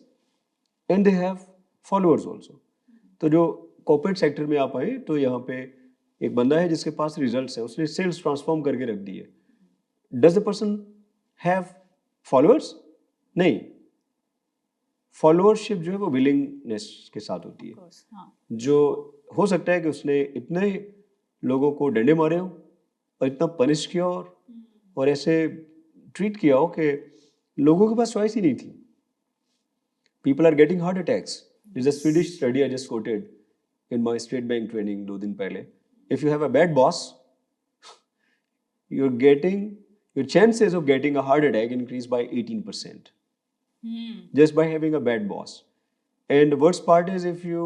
and they have followers also. तो जो corporate sector में आप आए तो यहाँ पे एक बंदा है जिसके पास रिजल्ट्स है, उसने सेल्स ट्रांसफॉर्म करके रख दी है. Does the person have followers? नहीं. फॉलोअरशिप जो है वो विलिंगनेस के साथ होती है. जो हो सकता है कि उसने इतने लोगों को डंडे मारे हो और इतना पनिश किया और ऐसे ट्रीट किया हो कि लोगों के पास चॉइस ही नहीं थी. People are getting heart attacks. This is a Swedish study I just quoted in my State Bank training 2 दिन पहले. If you have a bad boss, your chances of getting a heart attack increase by 18%. Just by having a bad boss. And the worst part is if you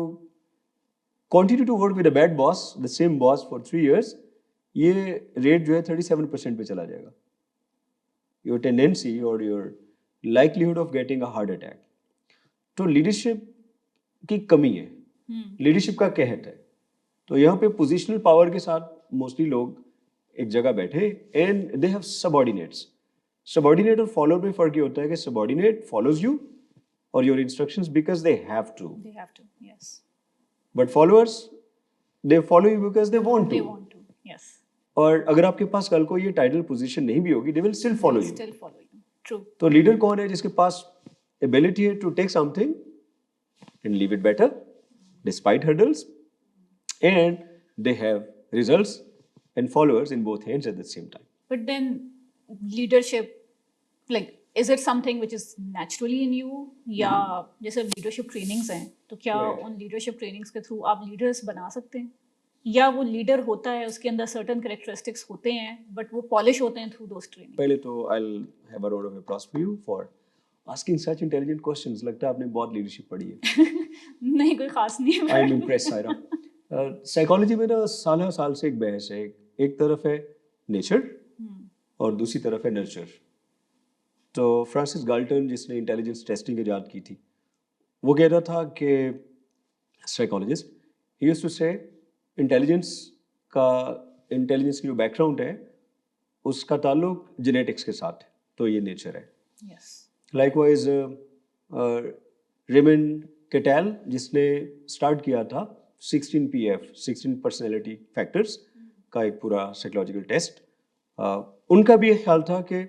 continue to work with a bad boss, the same boss for 3 years, ये rate जो है 37% पे चला जाएगा. Your tendency or your likelihood of getting a heart attack. तो leadership की कमी है. Leadership का कहत है. तो यहाँ पे पोजिशनल पावर के साथ मोस्टली लोग एक जगह बैठे and they have subordinates. Subordinate और फॉलोअर में फर्क ये होता है कि सबऑर्डिनेट फॉलोज यू और your instructions because they have to, yes, but followers they follow you because they want to, yes. और अगर आपके पास कल को ये टाइटल पोजीशन नहीं भी होगी they will still follow you. True. तो लीडर कौन है? जिसके पास एबिलिटी है to take something and leave it better despite hurdles, and they have results and followers in both hands at the same time. But then leadership, like, is it something which is naturally in you? या जैसे leadership trainings हैं तो क्या उन leadership trainings के through आप leaders बना सकते हैं, या वो leader होता है उसके अंदर certain characteristics होते हैं but वो polish होते हैं through those trainings? पहले तो I'll have a round of applause for you for asking such intelligent questions. लगता है आपने बहुत leadership पढ़ी है. नहीं, कोई खास नहीं है. I'm impressed, Saira. साइकोलॉजी में ना साल से एक बहस है. एक तरफ है नेचर और दूसरी तरफ है नर्चर. तो फ्रांसिस गाल्टन जिसने इंटेलिजेंस टेस्टिंग इजाद की थी वो कह रहा था कि साइकोलॉजिस्ट ही यूज्ड टू से इंटेलिजेंस की जो बैकग्राउंड है उसका ताल्लुक जेनेटिक्स के साथ है, तो ये नेचर है. लाइकवाइज रेमंड केटल जिसने स्टार्ट किया था 16 PF 16 पर्सनैलिटी फैक्टर्स का एक पूरा साइकोलॉजिकल टेस्ट, उनका भी ख्याल था कि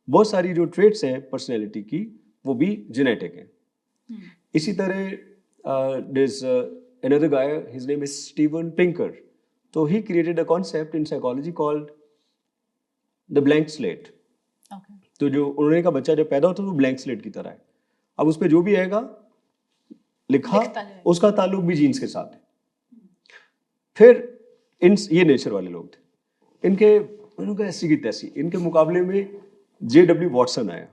बहुत सारी जो ट्रेट्स हैं पर्सनैलिटी की वो भी जेनेटिक हैं. इसी तरह there's another guy, his name is Steven Pinker. So he created a concept in psychology called the blank slate. तो जो उन्होंने कहा बच्चा जब पैदा होता है वो ब्लैंक स्लेट की तरह है. अब उस पर जो भी आएगा लिखा उसका ताल्लुक भी जीन्स के साथ है. फिर ये नेचर वाले लोग थे. उनका ऐसी की तैसी. इनके मुकाबले में J.W. वॉटसन आया.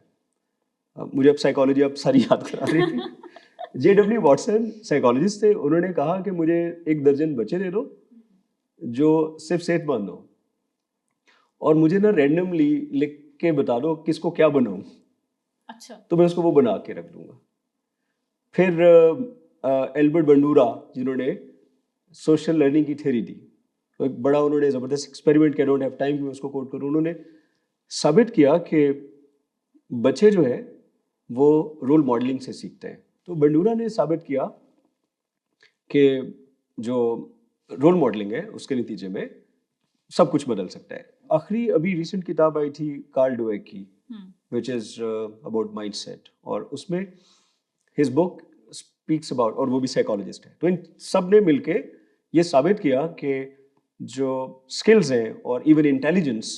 मुझे अब साइकोलॉजी अब सारी याद करा रही है. J.W. वॉटसन साइकोलॉजिस्ट थे. उन्होंने कहा कि मुझे 1 दर्जन बच्चे दे दो जो सिर्फ सेहतमंद हो और मुझे ना रैंडमली लिख के बता दो किसको क्या बनाऊं. अच्छा. तो मैं उसको वो बना के रख दूंगा. फिर एल्बर्ट बंडूरा जिन्होंने सोशल लर्निंग की थ्योरी दी, तो एक बड़ा उन्होंने ज़बरदस्त एक्सपेरिमेंट किया. डोंट हैव टाइम कि मैं उसको कोट करूँ. उन्होंने साबित किया कि बच्चे जो है वो रोल मॉडलिंग से सीखते हैं. तो बंडूरा ने साबित किया कि जो रोल मॉडलिंग है, उसके नतीजे में सब कुछ बदल सकता है। आखिरी अभी रिसेंट किताब आई थी कार्ल डवेक की, विच इज अबाउट माइंडसेट, और उसमें हिज बुक स्पीक्स अबाउट, और वो भी साइकोलॉजिस्ट है, तो इन सब ने मिलके ये साबित किया कि जो स्किल्स हैं और इवन इंटेलिजेंस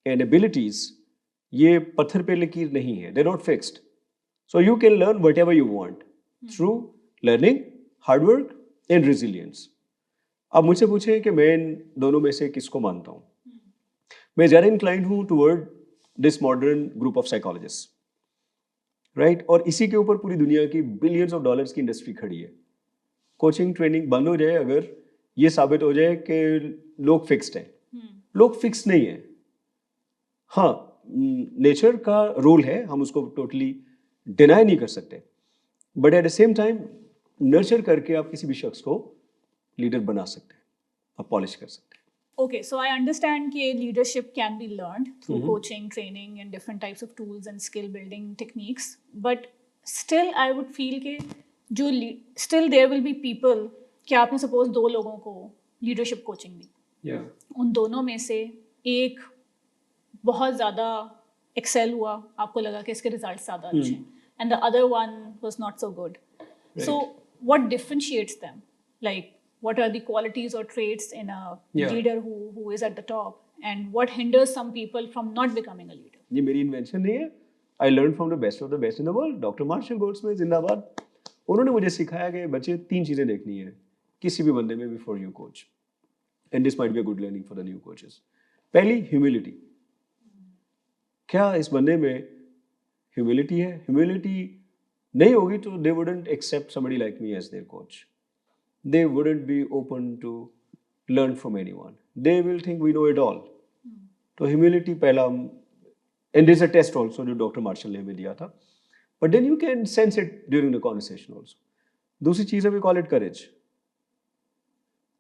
एंड एबिलिटीज, ये पत्थर पे लकीर नहीं है, they not fixed. So you can learn what ever you want through learning, hard work and resilience. अब मुझसे पूछे कि मैं इन दोनों में से किसको मानता हूँ, मैं ज़्यादा इंक्लाइंड हूँ toward this modern group of psychologist, right. और इसी के ऊपर पूरी दुनिया की बिलियंस ऑफ डॉलर्स की इंडस्ट्री खड़ी है। कोचिंग ट्रेनिंग बंद हो जाए अगर ये साबित हो जाए कि लोग फिक्स्ड हैं, लोग फिक्स नहीं है। हाँ, नेचर का रोल है, हम उसको टोटली डिनाई नहीं कर सकते, but at the same time nurture करके आप किसी भी शख्स को लीडर बना सकते हैं, आप पॉलिश कर सकते हैं। Okay, so I understand that leadership can be learned through coaching, training, and different types of tools and skill building techniques. But still, I would feel that still there will be people कि आपने suppose 2 लोगों को leadership coaching दी, उन दोनों में से एक बहुत ज़्यादा excel हुआ, आपको लगा कि इसके results ज़्यादा अच्छे हैं, and the other one was not so good. So what differentiates them? Like, what are the qualities or traits in a leader who is at the top, and what hinders some people from not becoming a leader? ये मेरी इन्वेंशन नहीं है, I learn from the best of the best in the world. Doctor Marshall Goldsmith जिंदाबाद। उन्होंने मुझे सिखाया कि बच्चे 3 चीज़ें देखनी है किसी भी बंदे में before you coach, and this might be a good learning for the new coaches. पहली, ह्यूमिलिटी। क्या इस बंदे में ह्यूमिलिटी है? ह्यूमिलिटी नहीं होगी तो they wouldn't accept somebody like me as their coach, they wouldn't be open to learn from anyone. They will think we know it all. तो humility पहला, and there's a test also जो डॉक्टर मार्शल ने हमें दिया था, but then you can sense it during the conversation also. दूसरी चीज़ है, we call it courage.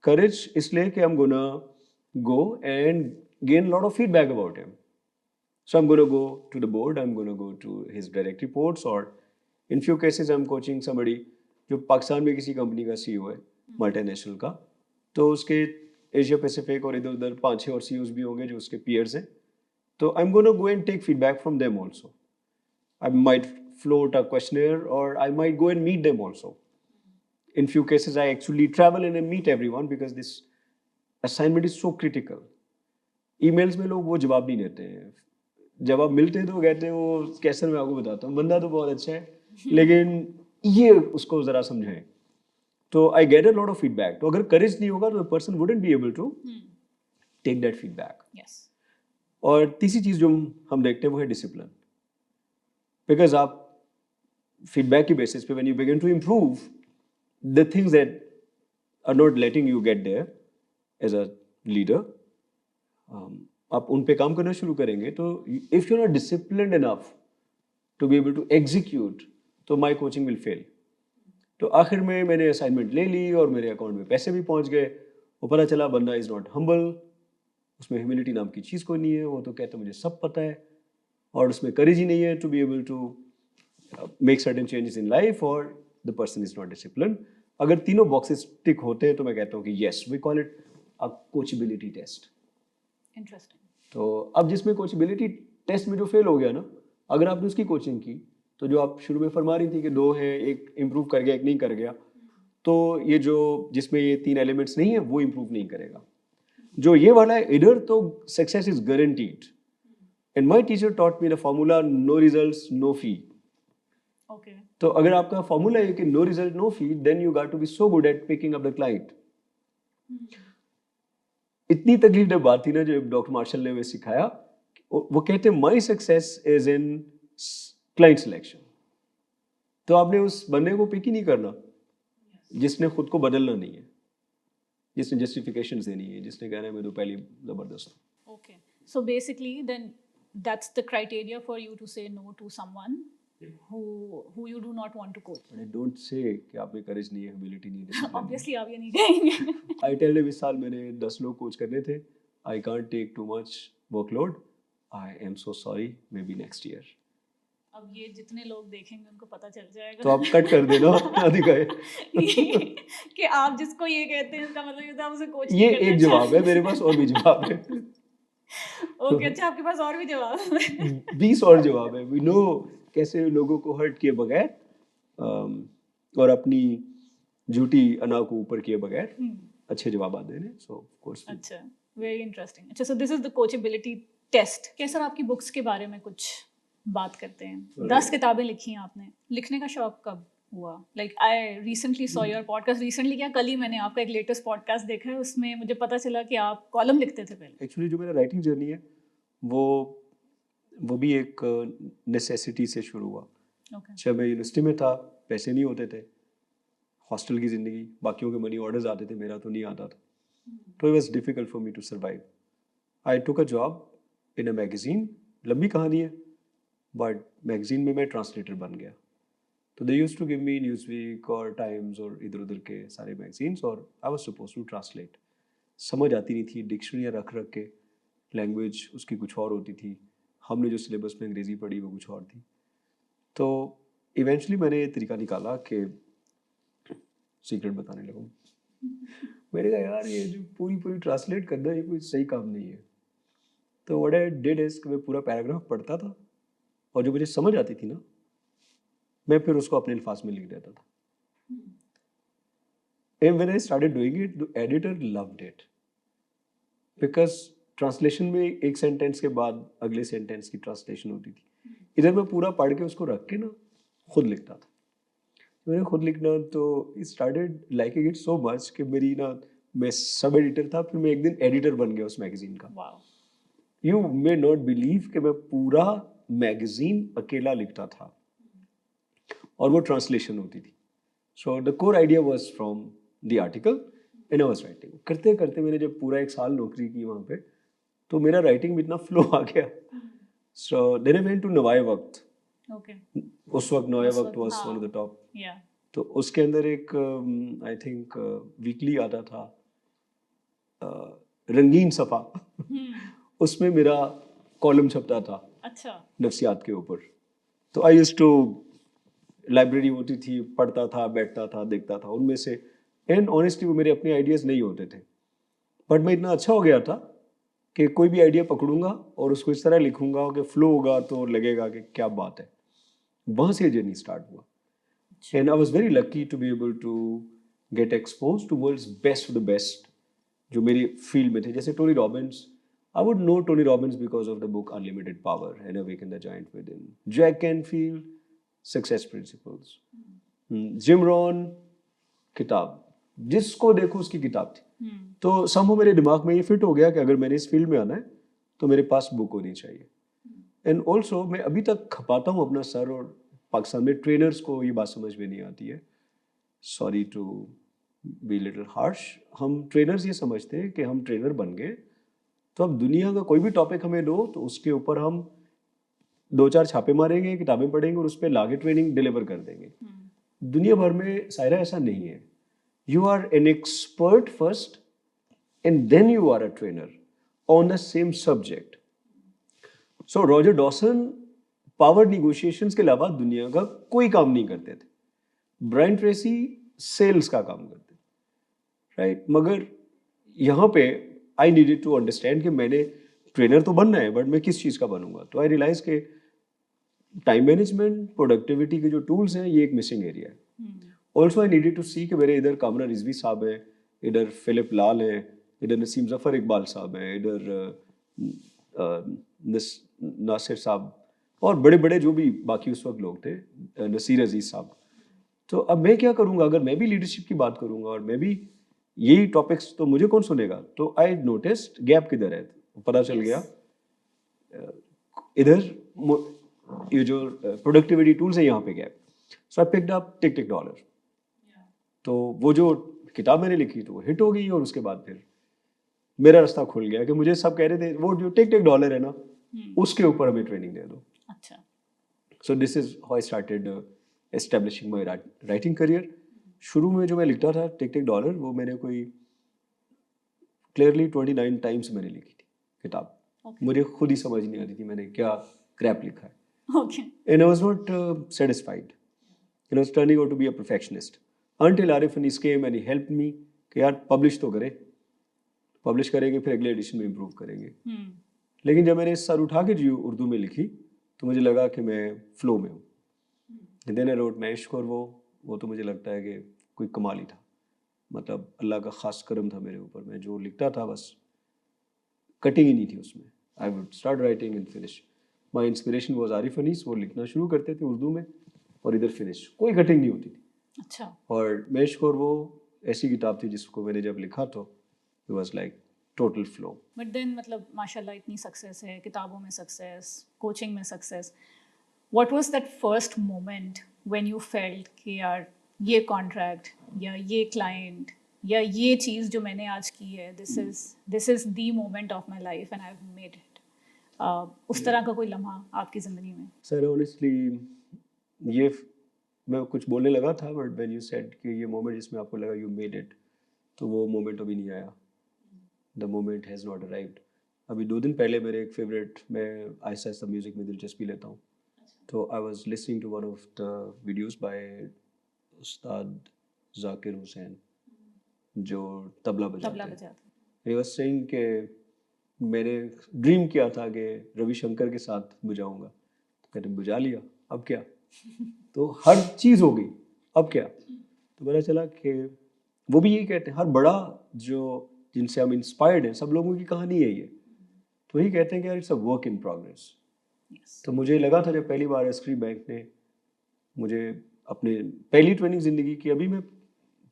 Courage इसलिए कि I'm gonna go and gain a lot of feedback about him. So I'm gonna go to the board, I'm gonna go to his direct reports, or in few cases I'm coaching somebody जो पाकिस्तान में किसी कंपनी का CEO है, मल्टीनेशनल का, तो उसके एशिया पैसिफिक और इधर उधर 5-6 और CEOs भी होंगे जो उसके पीयर्स हैं, तो I am gonna go and take feedback from them also. I might float a questionnaire और I might go and meet them also. In few cases I actually travel and meet everyone because this assignment is so critical. Emails में लोग वो जवाब नहीं देते हैं, जब आप मिलते हैं तो कहते हैं वो कैसे, मैं आपको बताता हूँ बंदा तो बहुत अच्छा है लेकिन ये उसको ज़रा समझाएं। तो I get a lot of feedback. तो अगर करेज नहीं होगा तो person wouldn't be able to take that feedback. और तीसरी चीज़ जो हम देखते हैं वो है डिसिप्लिन, बिकॉज आप फीडबैक की बेसिस पे when you begin to improve the things that are not letting you get there as a leader, आप उन पे काम करना शुरू करेंगे। तो if you are not disciplined enough to be able to execute, तो माई कोचिंग विल फेल। तो आखिर में मैंने असाइनमेंट ले ली और मेरे अकाउंट में पैसे भी पहुंच गए, वो पता चला बंदा इज़ नॉट हम्बल, उसमें ह्यूमिलिटी नाम की चीज़ कोई नहीं है, वो तो कहता मुझे सब पता है, और उसमें करेज ही नहीं है to be able to make certain changes in life, और the person is not discipline. अगर तीनों बॉक्सेस टिक होते हैं तो मैं कहता हूँ कि yes, we call it a coachability test. Interesting. तो अब जिसमें कोचेबिलिटी टेस्ट में जो फेल हो गया ना, अगर आपने उसकी कोचिंग की, तो जो आप शुरू में फरमा रही थी कि 2 है, एक इम्प्रूव कर गया एक नहीं कर गया, तो ये जो जिसमें ये 3 एलिमेंट्स नहीं है वो इम्प्रूव नहीं करेगा। जो ये वाला है इधर, तो success is guaranteed. And my teacher taught me the formula no results no fee. Okay. तो अगर आपका फॉर्मूला है कि no result no fee, then you got to be so good at picking up the client. इतनी तकलीफ जब बात थी ना, जब डॉक्टर मार्शल ने हमें सिखाया, वो कहते हैं my success is in client selection. तो आपने उस बंदे को पिक ही नहीं करना जिसने खुद को बदलना नहीं है, जिसने जस्टिफिकेशन देनी है, जिसने कहना है मैं तो पहले जबरदस्त हूँ। Okay, so basically then that's the criteria for you to say no to someone who you do not want to coach. But I don't say कि आप में courage नहीं है, humility नहीं है। Obviously आप ये नहीं कहेंगे। I tell them इस साल मैंने 10 लोग कोच करने थे, I can't take too much workload, I am so sorry, maybe next year. अब ये जितने लोग देखेंगे उनको पता चल जाएगा। तो आप कट कर देना अधिक है। कि आप जिसको ये कहते हैं इसका मतलब ये था उसे कोच ये नहीं करना एक जवाब है, मेरे पास और भी जवाब है। ओके, अच्छा आपके पास और भी जवाब है। 20 और जवाब है। वी नो कैसे लोगों को हर्ट किए बगैर और अपनी झूठी अना को ऊपर किए बगैर अच्छे जवाब आते हैं। So of course. अच्छा, वेरी इंटरेस्टिंग। अच्छा, so this is the coachability test. क्या सर आपकी बुक्स के बारे में कुछ बात करते हैं? 10 किताबें लिखी हैं आपने, लिखने का शौक कब हुआ? Like I recently saw your podcast, recently क्या कल ही मैंने आपका एक लेटेस्ट पॉडकास्ट देखा है, उसमें मुझे पता चला कि आप कॉलम लिखते थे पहले। एक्चुअली जो मेरा राइटिंग जर्नी है वो भी एक नेसेसिटी से शुरू हुआ। जब मैं यूनिवर्सिटी में था, पैसे नहीं होते थे, हॉस्टल की ज़िंदगी, बाकियों के मनी ऑर्डर्स आते थे, मेरा तो नहीं आता था, तो it was difficult for me to survive. I took a job in a magazine, लंबी कहानी है, बट मैगजीन में मैं ट्रांसलेटर बन गया। तो they used to give me Newsweek और टाइम्स और इधर उधर के सारे मैगजीन्स, और I was suppose to translate. समझ आती नहीं थी, डिक्शनरियाँ रख रख के, लैंग्वेज उसकी कुछ और होती थी, हमने जो सिलेबस में अंग्रेज़ी पढ़ी वो कुछ और थी। तो इवेंचुअली मैंने ये तरीका निकाला कि सीक्रेट बताने लगा। मैंने कहा यार ये जो पूरी ट्रांसलेट करना ये कोई सही काम नहीं है। तो व्हाट आई डिड इज कि मैं पूरा पैराग्राफ पढ़ता था और जो मुझे समझ आती थी ना, मैं फिर उसको अपने अल्फाज में लिख देता था। And when I started doing it, the editor loved it, because translation में एक सेंटेंस के बाद अगले सेंटेंस की ट्रांसलेशन होती थी। इधर मैं पूरा पढ़ के उसको रख के ना खुद लिखता था। मैंने खुद लिखना तो started liking it so much कि मेरी ना, मैं सब एडिटर था, फिर मैं एक दिन एडिटर बन गया उस मैगजीन का। यू मे नॉट बिलीव कि मैं पूरा मैगजीन अकेला लिखता था और वो ट्रांसलेशन होती थी। So the core idea was from the article and I was writing. करते करते मैंने जब पूरा 1 साल नौकरी की वहाँ पे, तो मेरा राइटिंग में इतना फ्लो आ गया। So then I went to Nawai Waqt. उस वक्त Nawai Waqt was one of the top. तो उसके अंदर एक आई थिंक वीकली आता था, रंगीन सफ़ा। उसमें मेरा कॉलम छपता था। अच्छा। नफ्सियात के ऊपर। तो आई यूज्ड टू, लाइब्रेरी होती थी, पढ़ता था, बैठता था, देखता था, उनमें से, एंड ऑनेस्टली वो मेरे अपने आइडियाज़ नहीं होते थे, बट मैं इतना अच्छा हो गया था कि कोई भी आइडिया पकड़ूंगा और उसको इस तरह लिखूंगा कि फ्लो होगा तो लगेगा कि क्या बात है। वहाँ से जर्नी स्टार्ट हुआ। And I was very lucky to be able to get exposed to world's best of the best जो मेरी फील्ड में थे, जैसे Tony Robbins. I would know Tony Robbins because of the book Unlimited Power and Awaken the Giant Within. Jack Canfield, Success Principles. Jim Rohn, किताब, जिसको देखो उसकी किताब थी। तो समहाउ मेरे दिमाग में ये फिट हो गया कि अगर मैंने इस फील्ड में आना है तो मेरे पास बुक होनी चाहिए। एंड ऑल्सो मैं अभी तक खपाता हूँ अपना सर, और पाकिस्तान में ट्रेनर्स को ये बात समझ में नहीं आती है। Sorry to be little harsh, हम ट्रेनर्स ये समझते हैं कि हम ट्रेनर बन गए तो अब दुनिया का कोई भी टॉपिक हमें दो तो उसके ऊपर हम 2-4 छापे मारेंगे, किताबें पढ़ेंगे और उस पर लाके ट्रेनिंग डिलीवर कर देंगे। दुनिया भर में सायरा ऐसा नहीं है। You are an expert first and then you are a trainer on the same subject. So Roger Dawson power negotiations के अलावा दुनिया का कोई काम नहीं करते थे। ब्रायन ट्रेसी सेल्स का काम करते, राइट? मगर यहाँ पे आई नीडेड टू अंडरस्टैंड कि मैंने ट्रेनर तो बनना है, बट मैं किस चीज़ का बनूंगा। तो आई रियलाइज के टाइम मैनेजमेंट, प्रोडक्टिविटी के जो टूल्स हैं, ये एक मिसिंग एरिया है। ऑल्सो आई नीडेड टू सी कि मेरे इधर कामरा रिजवी साहब है, इधर फिलिप लाल है, इधर नसीम जफर इकबाल साहब है, इधर नासिर साहब, और बड़े बड़े जो भी बाकी उस वक्त लोग थे, नसीर अजीज साहब। तो अब मैं क्या करूँगा? अगर मैं भी लीडरशिप की बात करूँगा और मैं भी यही टॉपिक्स, तो मुझे कौन सुनेगा? तो आई नोटिस्ड गैप किधर है, पता चल गया इधर ये जो प्रोडक्टिविटी टूल्स है यहाँ पे गैप। सो आई पिक्ड अप टिक टिक डॉलर। तो वो जो किताब मैंने लिखी तो वो हिट हो गई, और उसके बाद फिर मेरा रास्ता खुल गया कि मुझे सब कह रहे थे वो जो टिक टिक डॉलर है ना, उसके ऊपर हमें ट्रेनिंग दे दो। अच्छा। So this is how I started establishing my writing career. शुरू में जो मैं लिखता था टिक टिक डॉलर, वो मैंने कोई क्लियरली 29 टाइम्स मैंने लिखी थी किताब। मुझे खुद ही समझ नहीं आती थी मैंने क्या क्रैप लिखा है। Okay. And I was not satisfied. And I was turning out to be a perfectionist. Until Arif Anis came and he helped me कि यार पब्लिश तो करें, पब्लिश करेंगे फिर अगले एडिशन में इम्प्रूव करेंगे. लेकिन जब मैंने सर उठा के जी उर्दू में लिखी तो मुझे लगा कि मैं फ्लो में हूँ. देन आई रोट मैं इश्क और वो तो मुझे लगता है कि कोई कमाल ही था. मतलब अल्लाह का खास करम था मेरे ऊपर. मैं जो लिखता था बस कटिंग ही नहीं थी उसमें. I would start writing and finish. My inspiration was Arif Anis. वो लिखना शुरू करते थे उर्दू में और इधर फिनिश, कोई कटिंग नहीं होती थी. अच्छा. और मैं इश्क और वो ऐसी किताब थी जिसको मैंने जब लिखा तो it was like total flow. But then मतलब माशाल्लाह इतनी सक्सेस है, किताबों में सक्सेस, कोचिंग में success. What was that first moment when you felt कि यार ये कॉन्ट्रैक्ट या ये क्लाइंट या ये चीज़ जो मैंने आज की है, this is the moment of my life and I have made it. उस तरह का कोई लम्हा आपकी ज़िंदगी में? सर ऑनेस्टली ये मैं कुछ बोलने लगा था बट व्हेन यू सेड कि ये मोमेंट जिसमें आपको लगा यू मेड इट, तो वो मोमेंट अभी नहीं आया. The moment has not arrived. अभी 2 दिन पहले मेरे एक फेवरेट, मैं आहिस्ता आहिस्ता म्यूज़िक में दिलचस्पी लेता हूँ, तो I was listening to one of the videos by उस्ताद जाकिर हुसैन जो तबला बजाते हैं. ही वाज सेइंग कि मैंने ड्रीम किया था कि रविशंकर के साथ बजाऊंगा, तो कहते बुझा लिया, अब क्या. तो हर चीज़ हो गई, अब क्या. तो पता चला कि वो भी यही कहते हैं, हर बड़ा जो जिनसे हम इंस्पायर्ड हैं सब लोगों की कहानी यही है. तो यही कहते हैं कि यार it's a work in progress. तो मुझे लगा था जब पहली बार एसक्री बैंक ने मुझे अपने पहली ट्रेनिंग ज़िंदगी की, अभी मैं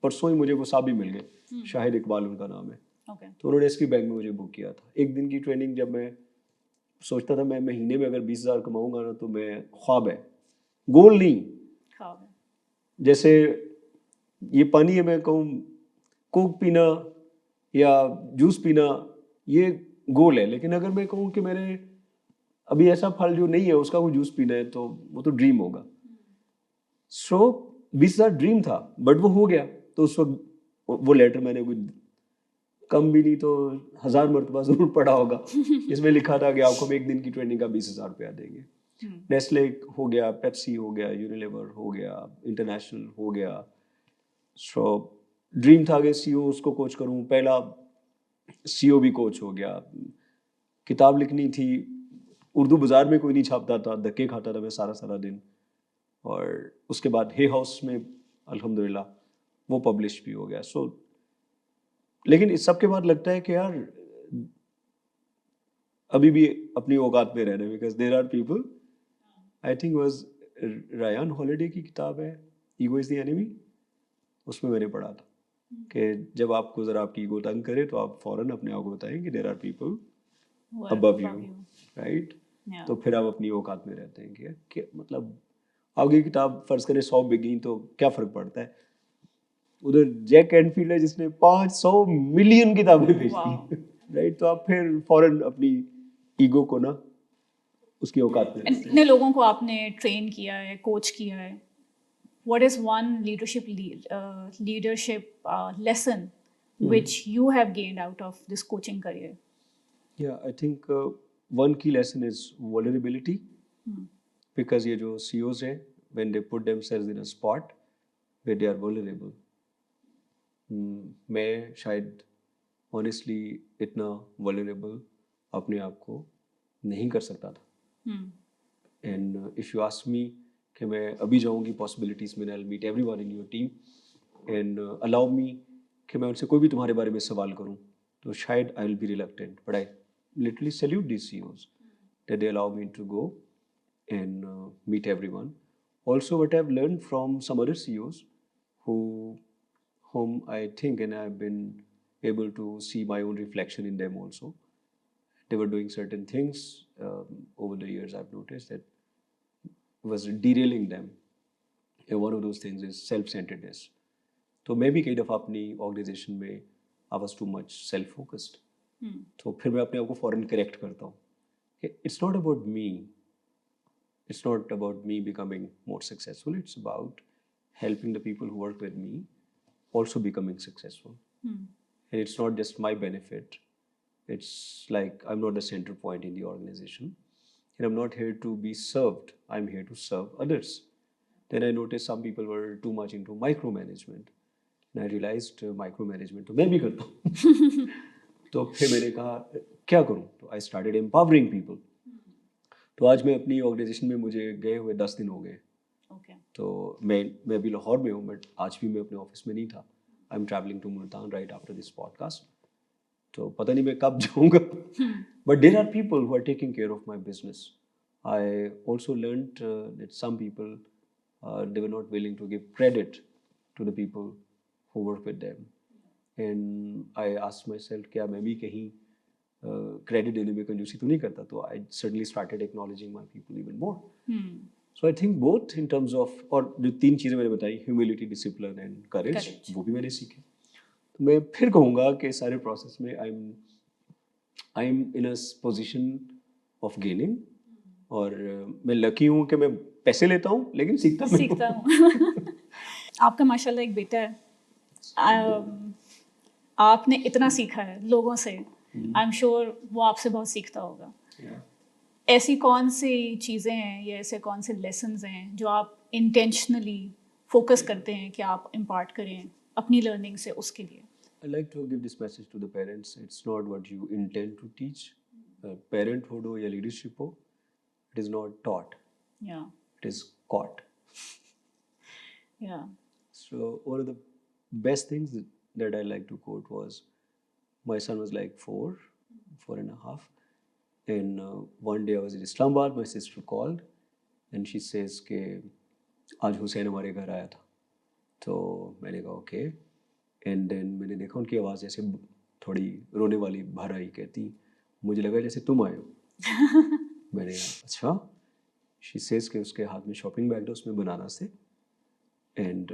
परसों ही मुझे वो साहब भी मिल गए, शाहिद इकबाल उनका नाम है. तो उन्होंने एसक्री बैंक में मुझे बुक किया था. एक दिन की ट्रेनिंग. जब मैं सोचता था मैं महीने में अगर 20,000 कमाऊंगा ना तो मैं, ख्वाब है, गोल नहीं. जैसे ये पानी है, मैं कहूँ कोक पीना या जूस पीना ये गोल है, लेकिन अगर मैं कहूँ कि मैंने अभी ऐसा फल जो नहीं है उसका वो जूस पीना है तो वो तो ड्रीम होगा. सो 20,000 ड्रीम था बट वो हो गया. तो उस वक्त वो लेटर मैंने कोई कम भी नहीं तो 1000 मरतबा जरूर पढ़ा होगा. इसमें लिखा था कि आपको हम एक दिन की ट्रेनिंग का 20,000 रुपया देंगे. नेस्ले हो गया, पेप्सी हो गया, यूनिलीवर हो गया, इंटरनेशनल हो गया. सो ड्रीम था कि सीईओ उसको कोच करूं. पहला सीईओ भी कोच हो गया. किताब लिखनी थी, उर्दू बाजार में कोई नहीं छापता था, धक्के खाता था मैं सारा सारा दिन. और उसके बाद हे हाउस में अल्हम्दुलिल्लाह वो पब्लिश भी हो गया. सो लेकिन इस सब के बाद लगता है कि यार अभी भी अपनी औकात में रह रहे हैं. Because there are people, I think was Ryan Holiday की किताब है ईगो इज द एनिमी, उसमें मैंने पढ़ा था कि जब आपको ज़रा आपकी ईगो तंग करे तो आप फौरन अपने आप को बताएं कि there are people above you, right. तो फिर आप अपनी औकात में रहते हैं कि मतलब आपकी किताब फर्ज करें 100 बिकी तो क्या फ़र्क पड़ता है. उधर जैक एंडफील्ड है जिसने 500 मिलियन किताबें बेची, राइट. तो आप फिर फौरन अपनी ईगो को ना उसकी औकात में. इतने लोगों को आपने ट्रेन किया है, कोच किया है. What is one leadership lesson which you have gained out of this coaching career? Yeah, I think one key lesson is vulnerability. Because ये जो CEOs हैं, when they put themselves in a spot where they are vulnerable, मैं शायद honestly इतना vulnerable अपने आप को नहीं कर सकता था. And if you ask me कि मैं अभी जाऊँगी possibilities में, I'll meet everyone in your team and allow me कि मैं उनसे कोई भी तुम्हारे बारे में सवाल करूँ, तो शायद I will be reluctant. But I literally salute these CEOs that they allow me to go and meet everyone. Also, what I've learned from some other CEOs whom I think, and I've been able to see my own reflection in them also. They were doing certain things over the years. I've noticed that was derailing them. And one of those things is self-centeredness. तो मैं भी कई दफ़ा अपनी ऑर्गेनाइजेशन में I was too much self focused. तो फिर मैं अपने आप को फ़ौरन करेक्ट करता हूँ. It's not about me, it's not about me becoming more successful. It's about helping the people who work with me also becoming successful. And it's not just my benefit. It's like I'm not the center point in the organization. and I'm not here to be served, I'm here to serve others. Then I noticed some people were too much into micromanagement, and I realized micromanagement तो मैं भी करता हूँ. तो फिर मैंने कहा क्या करूँ, तो आई स्टार्टेड एम्पावरिंग पीपल. तो आज मैं अपनी ऑर्गेनाइजेशन में मुझे गए हुए 10 दिन हो गए. Okay. तो मैं अभी लाहौर में हूँ, बट आज भी मैं अपने ऑफिस में नहीं था. I am travelling to Multan right after this podcast. तो पता नहीं मैं कब जाऊँगा, but there are people who are taking care of my business. I also learned that some people they were not willing to give credit to the people who work with them. And I asked myself, क्या मैं भी कहीं क्रेडिट देने में कंजूसी तो नहीं करता. तो I suddenly started acknowledging my people even more. So I think both in terms of, और जो 3 चीज़ें मैंने बताई, ह्यूमिलिटी, डिसिप्लिन एंड करेज, वो भी मैंने सीखे. तो मैं फिर कहूँगा कि सारे प्रोसेस में I am in a position of gaining. और मैं लकी हूँ कि मैं पैसे लेता हूँ लेकिन सीखता हूँ. आपका माशाल्लाह एक बेटा है. आपने इतना सीखा है लोगों से, आई एम श्योर वो आपसे बहुत सीखता होगा. ऐसी कौन सी चीज़ें हैं या ऐसे कौन से लेसन्स हैं जो आप इंटेंशनली फोकस करते हैं कि आप इम्पार्ट करें अपनी लर्निंग से उसके लिए? I like to give this message to the parents. It's not what you intend to teach. Parenthood हो या leadership हो, it is not taught. Yeah. It is caught. Yeah. So one of the best things that I like to quote was, my son was like 4 and a half, and one day I was in Islamabad. My sister called, and she says कि आज हुसैन हमारे घर आया था. तो मैंने कहा ओके. एंड देन मैंने देखा उनकी आवाज़ ऐसे थोड़ी रोने वाली भर आई. कहती मुझे लगा जैसे तुम आए हो. मैंने कहा अच्छा. शी सेज कि उसके हाथ में शॉपिंग बैग था, उसमें बनानास थे. एंड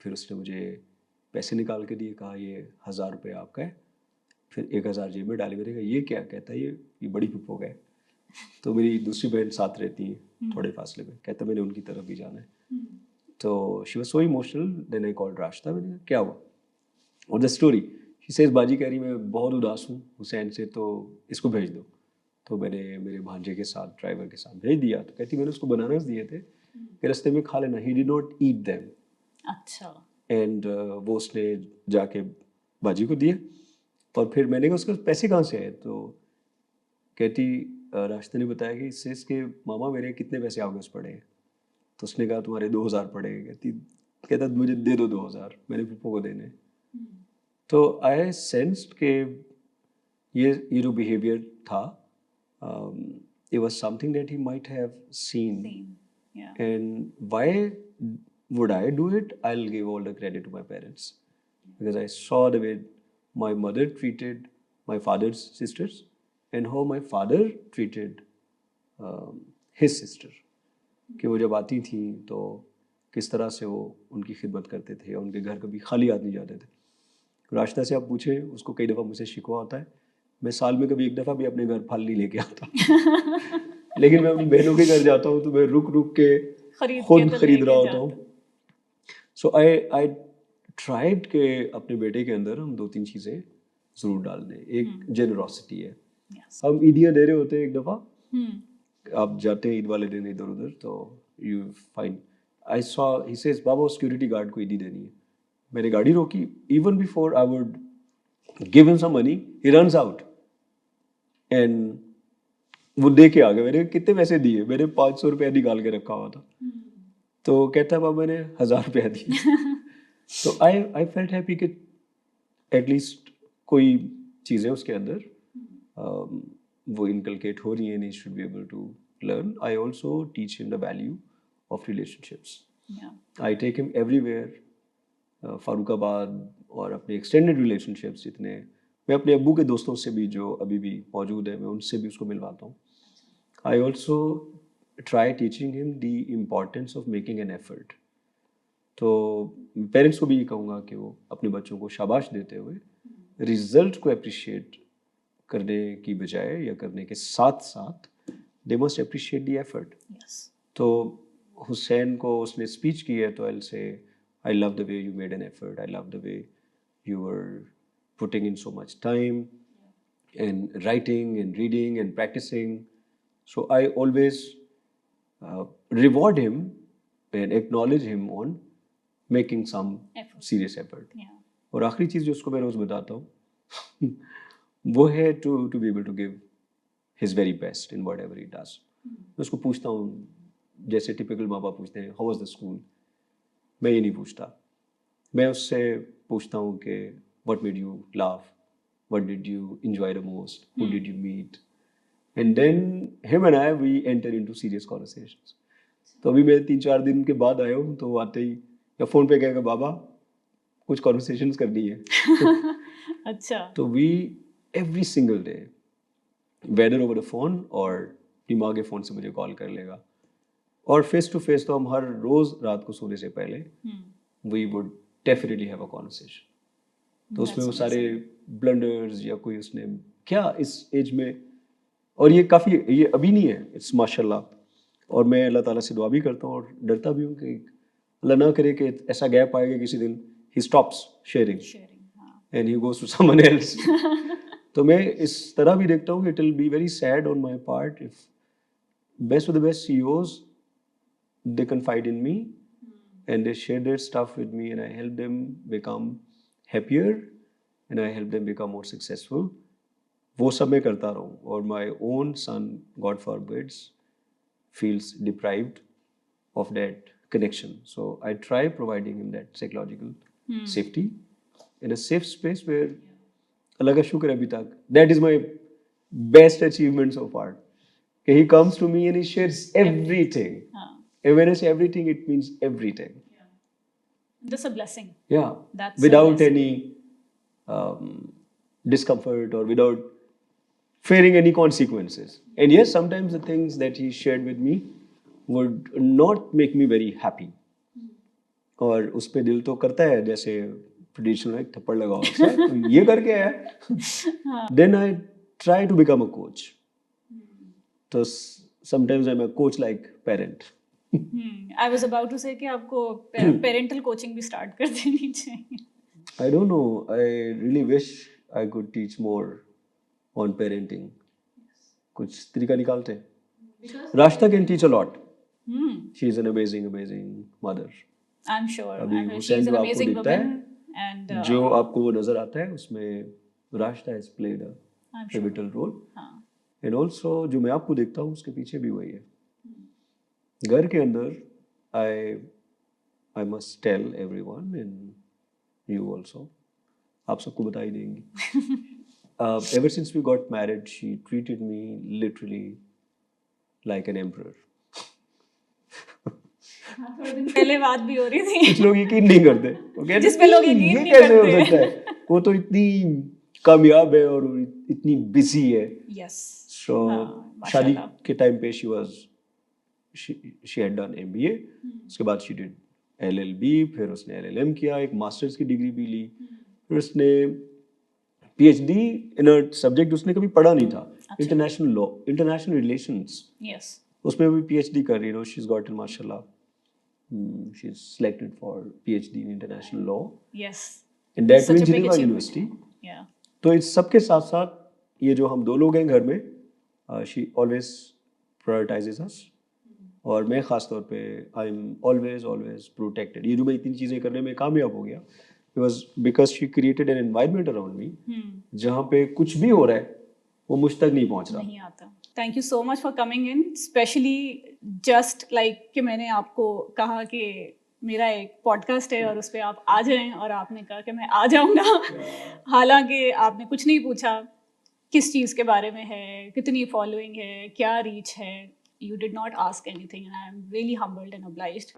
फिर उसने मुझे पैसे निकाल के दिए. कहा ये 1000 रुपये आपका है. फिर 1000 जेब में डाले. मैंने कहा ये क्या? कहता है ये बड़ी पुप्पो का है. तो मेरी दूसरी बहन साथ रहती है थोड़े फासले में. कहता मैंने उनकी तरफ भी जाना है. तो she was so emotional. Then I called रास्ता. मैंने कहा क्या हुआ? और द स्टोरी शी सेज बाजी कह रही मैं बहुत उदास हूँ हुसैन से, तो इसको भेज दो. तो मैंने मेरे भांजे के साथ, ड्राइवर के साथ भेज दिया. तो कहती मैंने उसको बनानास दिए थे कि रास्ते में खा लेना. He did not eat them. अच्छा. एंड वो उसने जाके बाजी को दिए. और फिर मैंने कहा उसके पैसे कहाँ से आए? तो कहती रास्ते ने बताया कि इससे इसके मामा मेरे कितने पैसे आपके पड़े हैं. तो उसने कहा तुम्हारे 2000 पड़े. कहता मुझे दे दो 2000, मेरे पप्पो को देने. तो आई सेंस्ड के ये जो बिहेवियर था, it was something that he might have seen. Yeah. And why would I do it? I'll give all the credit to my parents, because I saw the way my mother treated my father's sisters and how my father treated his sister. कि वो जब आती थी तो किस तरह से वो उनकी खिदमत करते थे. उनके घर कभी खाली हाथ नहीं जाते थे. रास्ता से आप पूछे, उसको कई दफ़ा मुझसे शिकवा होता है. मैं साल में कभी एक दफ़ा भी अपने घर फल नहीं लेके आता. लेकिन मैं अपनी बहनों के घर जाता हूँ तो मैं रुक रुक के खुद खरीद रहा होता हूँ. सो आई ट्राइड के अपने बेटे के अंदर हम 2-3 चीज़ें ज़रूर डाल दें. एक जेनरोसिटी है. हम ईदियाँ दे रहे होते हैं एक दफ़ा, आप जाते हैं ईद वाले दिन इधर उधर, तो you find I saw he says बाबा सिक्योरिटी गार्ड को ईदी देनी है. मैंने गाड़ी रोकी. Even before I would give him some money, he runs out and वो दे के आ गया. मैंने कितने पैसे दिए? मैंने 500 रुपया निकाल के रखा हुआ था. तो कहता बाबा मैंने 1000 रुपया दिए. तो आई फेल्ट हैप्पी कि एटलीस्ट कोई चीज़ें उसके अंदर वो इनकलकेट हो रही हैं. He should be able to learn. I also teach him the value of relationships. I take him everywhere. Farrukhabad और अपने एक्सटेंडेड रिलेशनशिप्स जितने, मैं अपने अब्बू के दोस्तों से भी जो अभी भी मौजूद है, मैं उनसे भी उसको मिलवाता हूँ. I also try teaching him the importance of making an effort. तो पेरेंट्स को भी ये कहूँगा कि वो अपने बच्चों को शाबाश देते हुए रिजल्ट को अप्रिशिएट करने की बजाय या करने के साथ साथ they must appreciate the effort. तो हुसैन को उसने स्पीच की है तो I will say I love the way you made an effort. I love the way you were putting in so much time and writing and reading and practicing. So I always reward him and acknowledge him on making some Effort. serious effort. Yeah. और आखिरी चीज़ जो उसको मैं रोज़ बताता हूँ वो है to be able to give his very best in whatever he does. मैं उसको पूछता हूँ जैसे टिपिकल माँ बाप पूछते हैं हाउ वाज द स्कूल, मैं ये नहीं पूछता. मैं उससे पूछता हूँ कि what made you laugh, what did you enjoy the most, who did you meet, and then him and I we enter into serious conversations. तो अभी मैं 3-4 दिन के बाद आया हूँ तो आते ही या फ़ोन पे कहेगा बाबा कुछ कॉन्वर्सेशंस करनी है. अच्छा. तो we every single day whether over the phone और दिमाग के फ़ोन से मुझे कॉल कर लेगा. और फेस टू फेस तो हम हर रोज़ रात को सोने से पहले we would definitely have a conversation. तो उसमें वो सारे ब्लंडर्स या कोई उसने क्या इस एज में, और ये काफ़ी ये अभी नहीं है, इट्स माशाल्लाह. और मैं अल्लाह ताला से दुआ भी करता हूँ और डरता भी हूँ कि अल्लाह ना करे कि ऐसा गैप आएगा किसी दिन he stops sharing and he goes to someone else. तो मैं इस तरह भी देखता हूँ कि it will be very sad on my part if best of the best CEOs they confide in me and they share their stuff with me and I help them become happier and I help them become more successful. वो सब मैं करता रहूँ और my own son, God forbids, feels deprived of that connection. So I try providing him that psychological safety in a safe space where अल्लाह का शुक्र अभी तक that is my best achievement so far. He comes to me and he shares everything. And when I say everything, it means everything. Yeah. That's a blessing. Yeah. That's without any discomfort or without fearing any consequences. And yes, sometimes the things that he shared with me would not make me very happy. और उस पे दिल तो करता है जैसे ट्रेडिशनल एक थप्पड़ लगाओ सर ये करके आया. Then I try to become a coach. तो sometimes I'm a coach like parent. I was about to say कि आपको parental coaching भी start कर देनी चाहिए. I don't know. I really wish I could teach more on parenting. कुछ तरीका निकालते हैं. Rashta can teach a lot. She is an amazing mother. I'm sure. अभी She's हुसैन an जो आपको amazing दिखता woman है and जो आपको वो नजर आता है उसमें Rashta has played a pivotal role. And also जो मैं आपको देखता हूँ उसके पीछे भी वही है. घर के अंदर I must tell everyone and you also, आप सबको बता ही देंगी. Ever since we got married, she treated me literally like an emperor. थोड़े दिन पहले बात भी हो रही थी. कुछ लोग यकीन नहीं करते. वो कहते जिस पे लोग यकीन ये नहीं कैसे हो करते. सकता है? वो तो इतनी कामयाब है और इतनी बिजी है. Yes. So शादी के टाइम पे she had done MBA. उसके बाद she did LLB, फिर उसने LLM किया, एक मास्टर्स की डिग्री भी ली, फिर उसने PhD इन अ सब्जेक्ट उसने कभी पढ़ा नहीं था, international law, international relations. Yes. उसमें भी PhD कर रही है. शी इज गॉटन माशाल्लाह, she is selected for PhD in international law. Yes. And that Such in a big Geneva achievement. University. Yeah. तो इस सब के साथ साथ ये जो हम दो लोग हैं घर में, शी ऑलवेज प्रायोरिटाइजेस अस. और मैं ख़ास तौर पे आई एम ऑलवेज प्रोटेक्टेड. ये जो मैं इतनी चीज़ें करने में कामयाब हो गया because she created an environment around me जहाँ पे कुछ भी हो रहा है वो मुझ तक नहीं पहुँच रहा. नहीं आता. Thank you so much for coming in, specially just like कि मैंने आपको कहा कि मेरा एक पॉडकास्ट है और उस पर आप आ जाएं और आपने कहा कि मैं आ जाऊंगा. हालांकि आपने कुछ नहीं पूछा किस चीज़ के बारे में है, कितनी फॉलोइंग है, क्या रीच है. You did not ask anything and I am really humbled and obliged.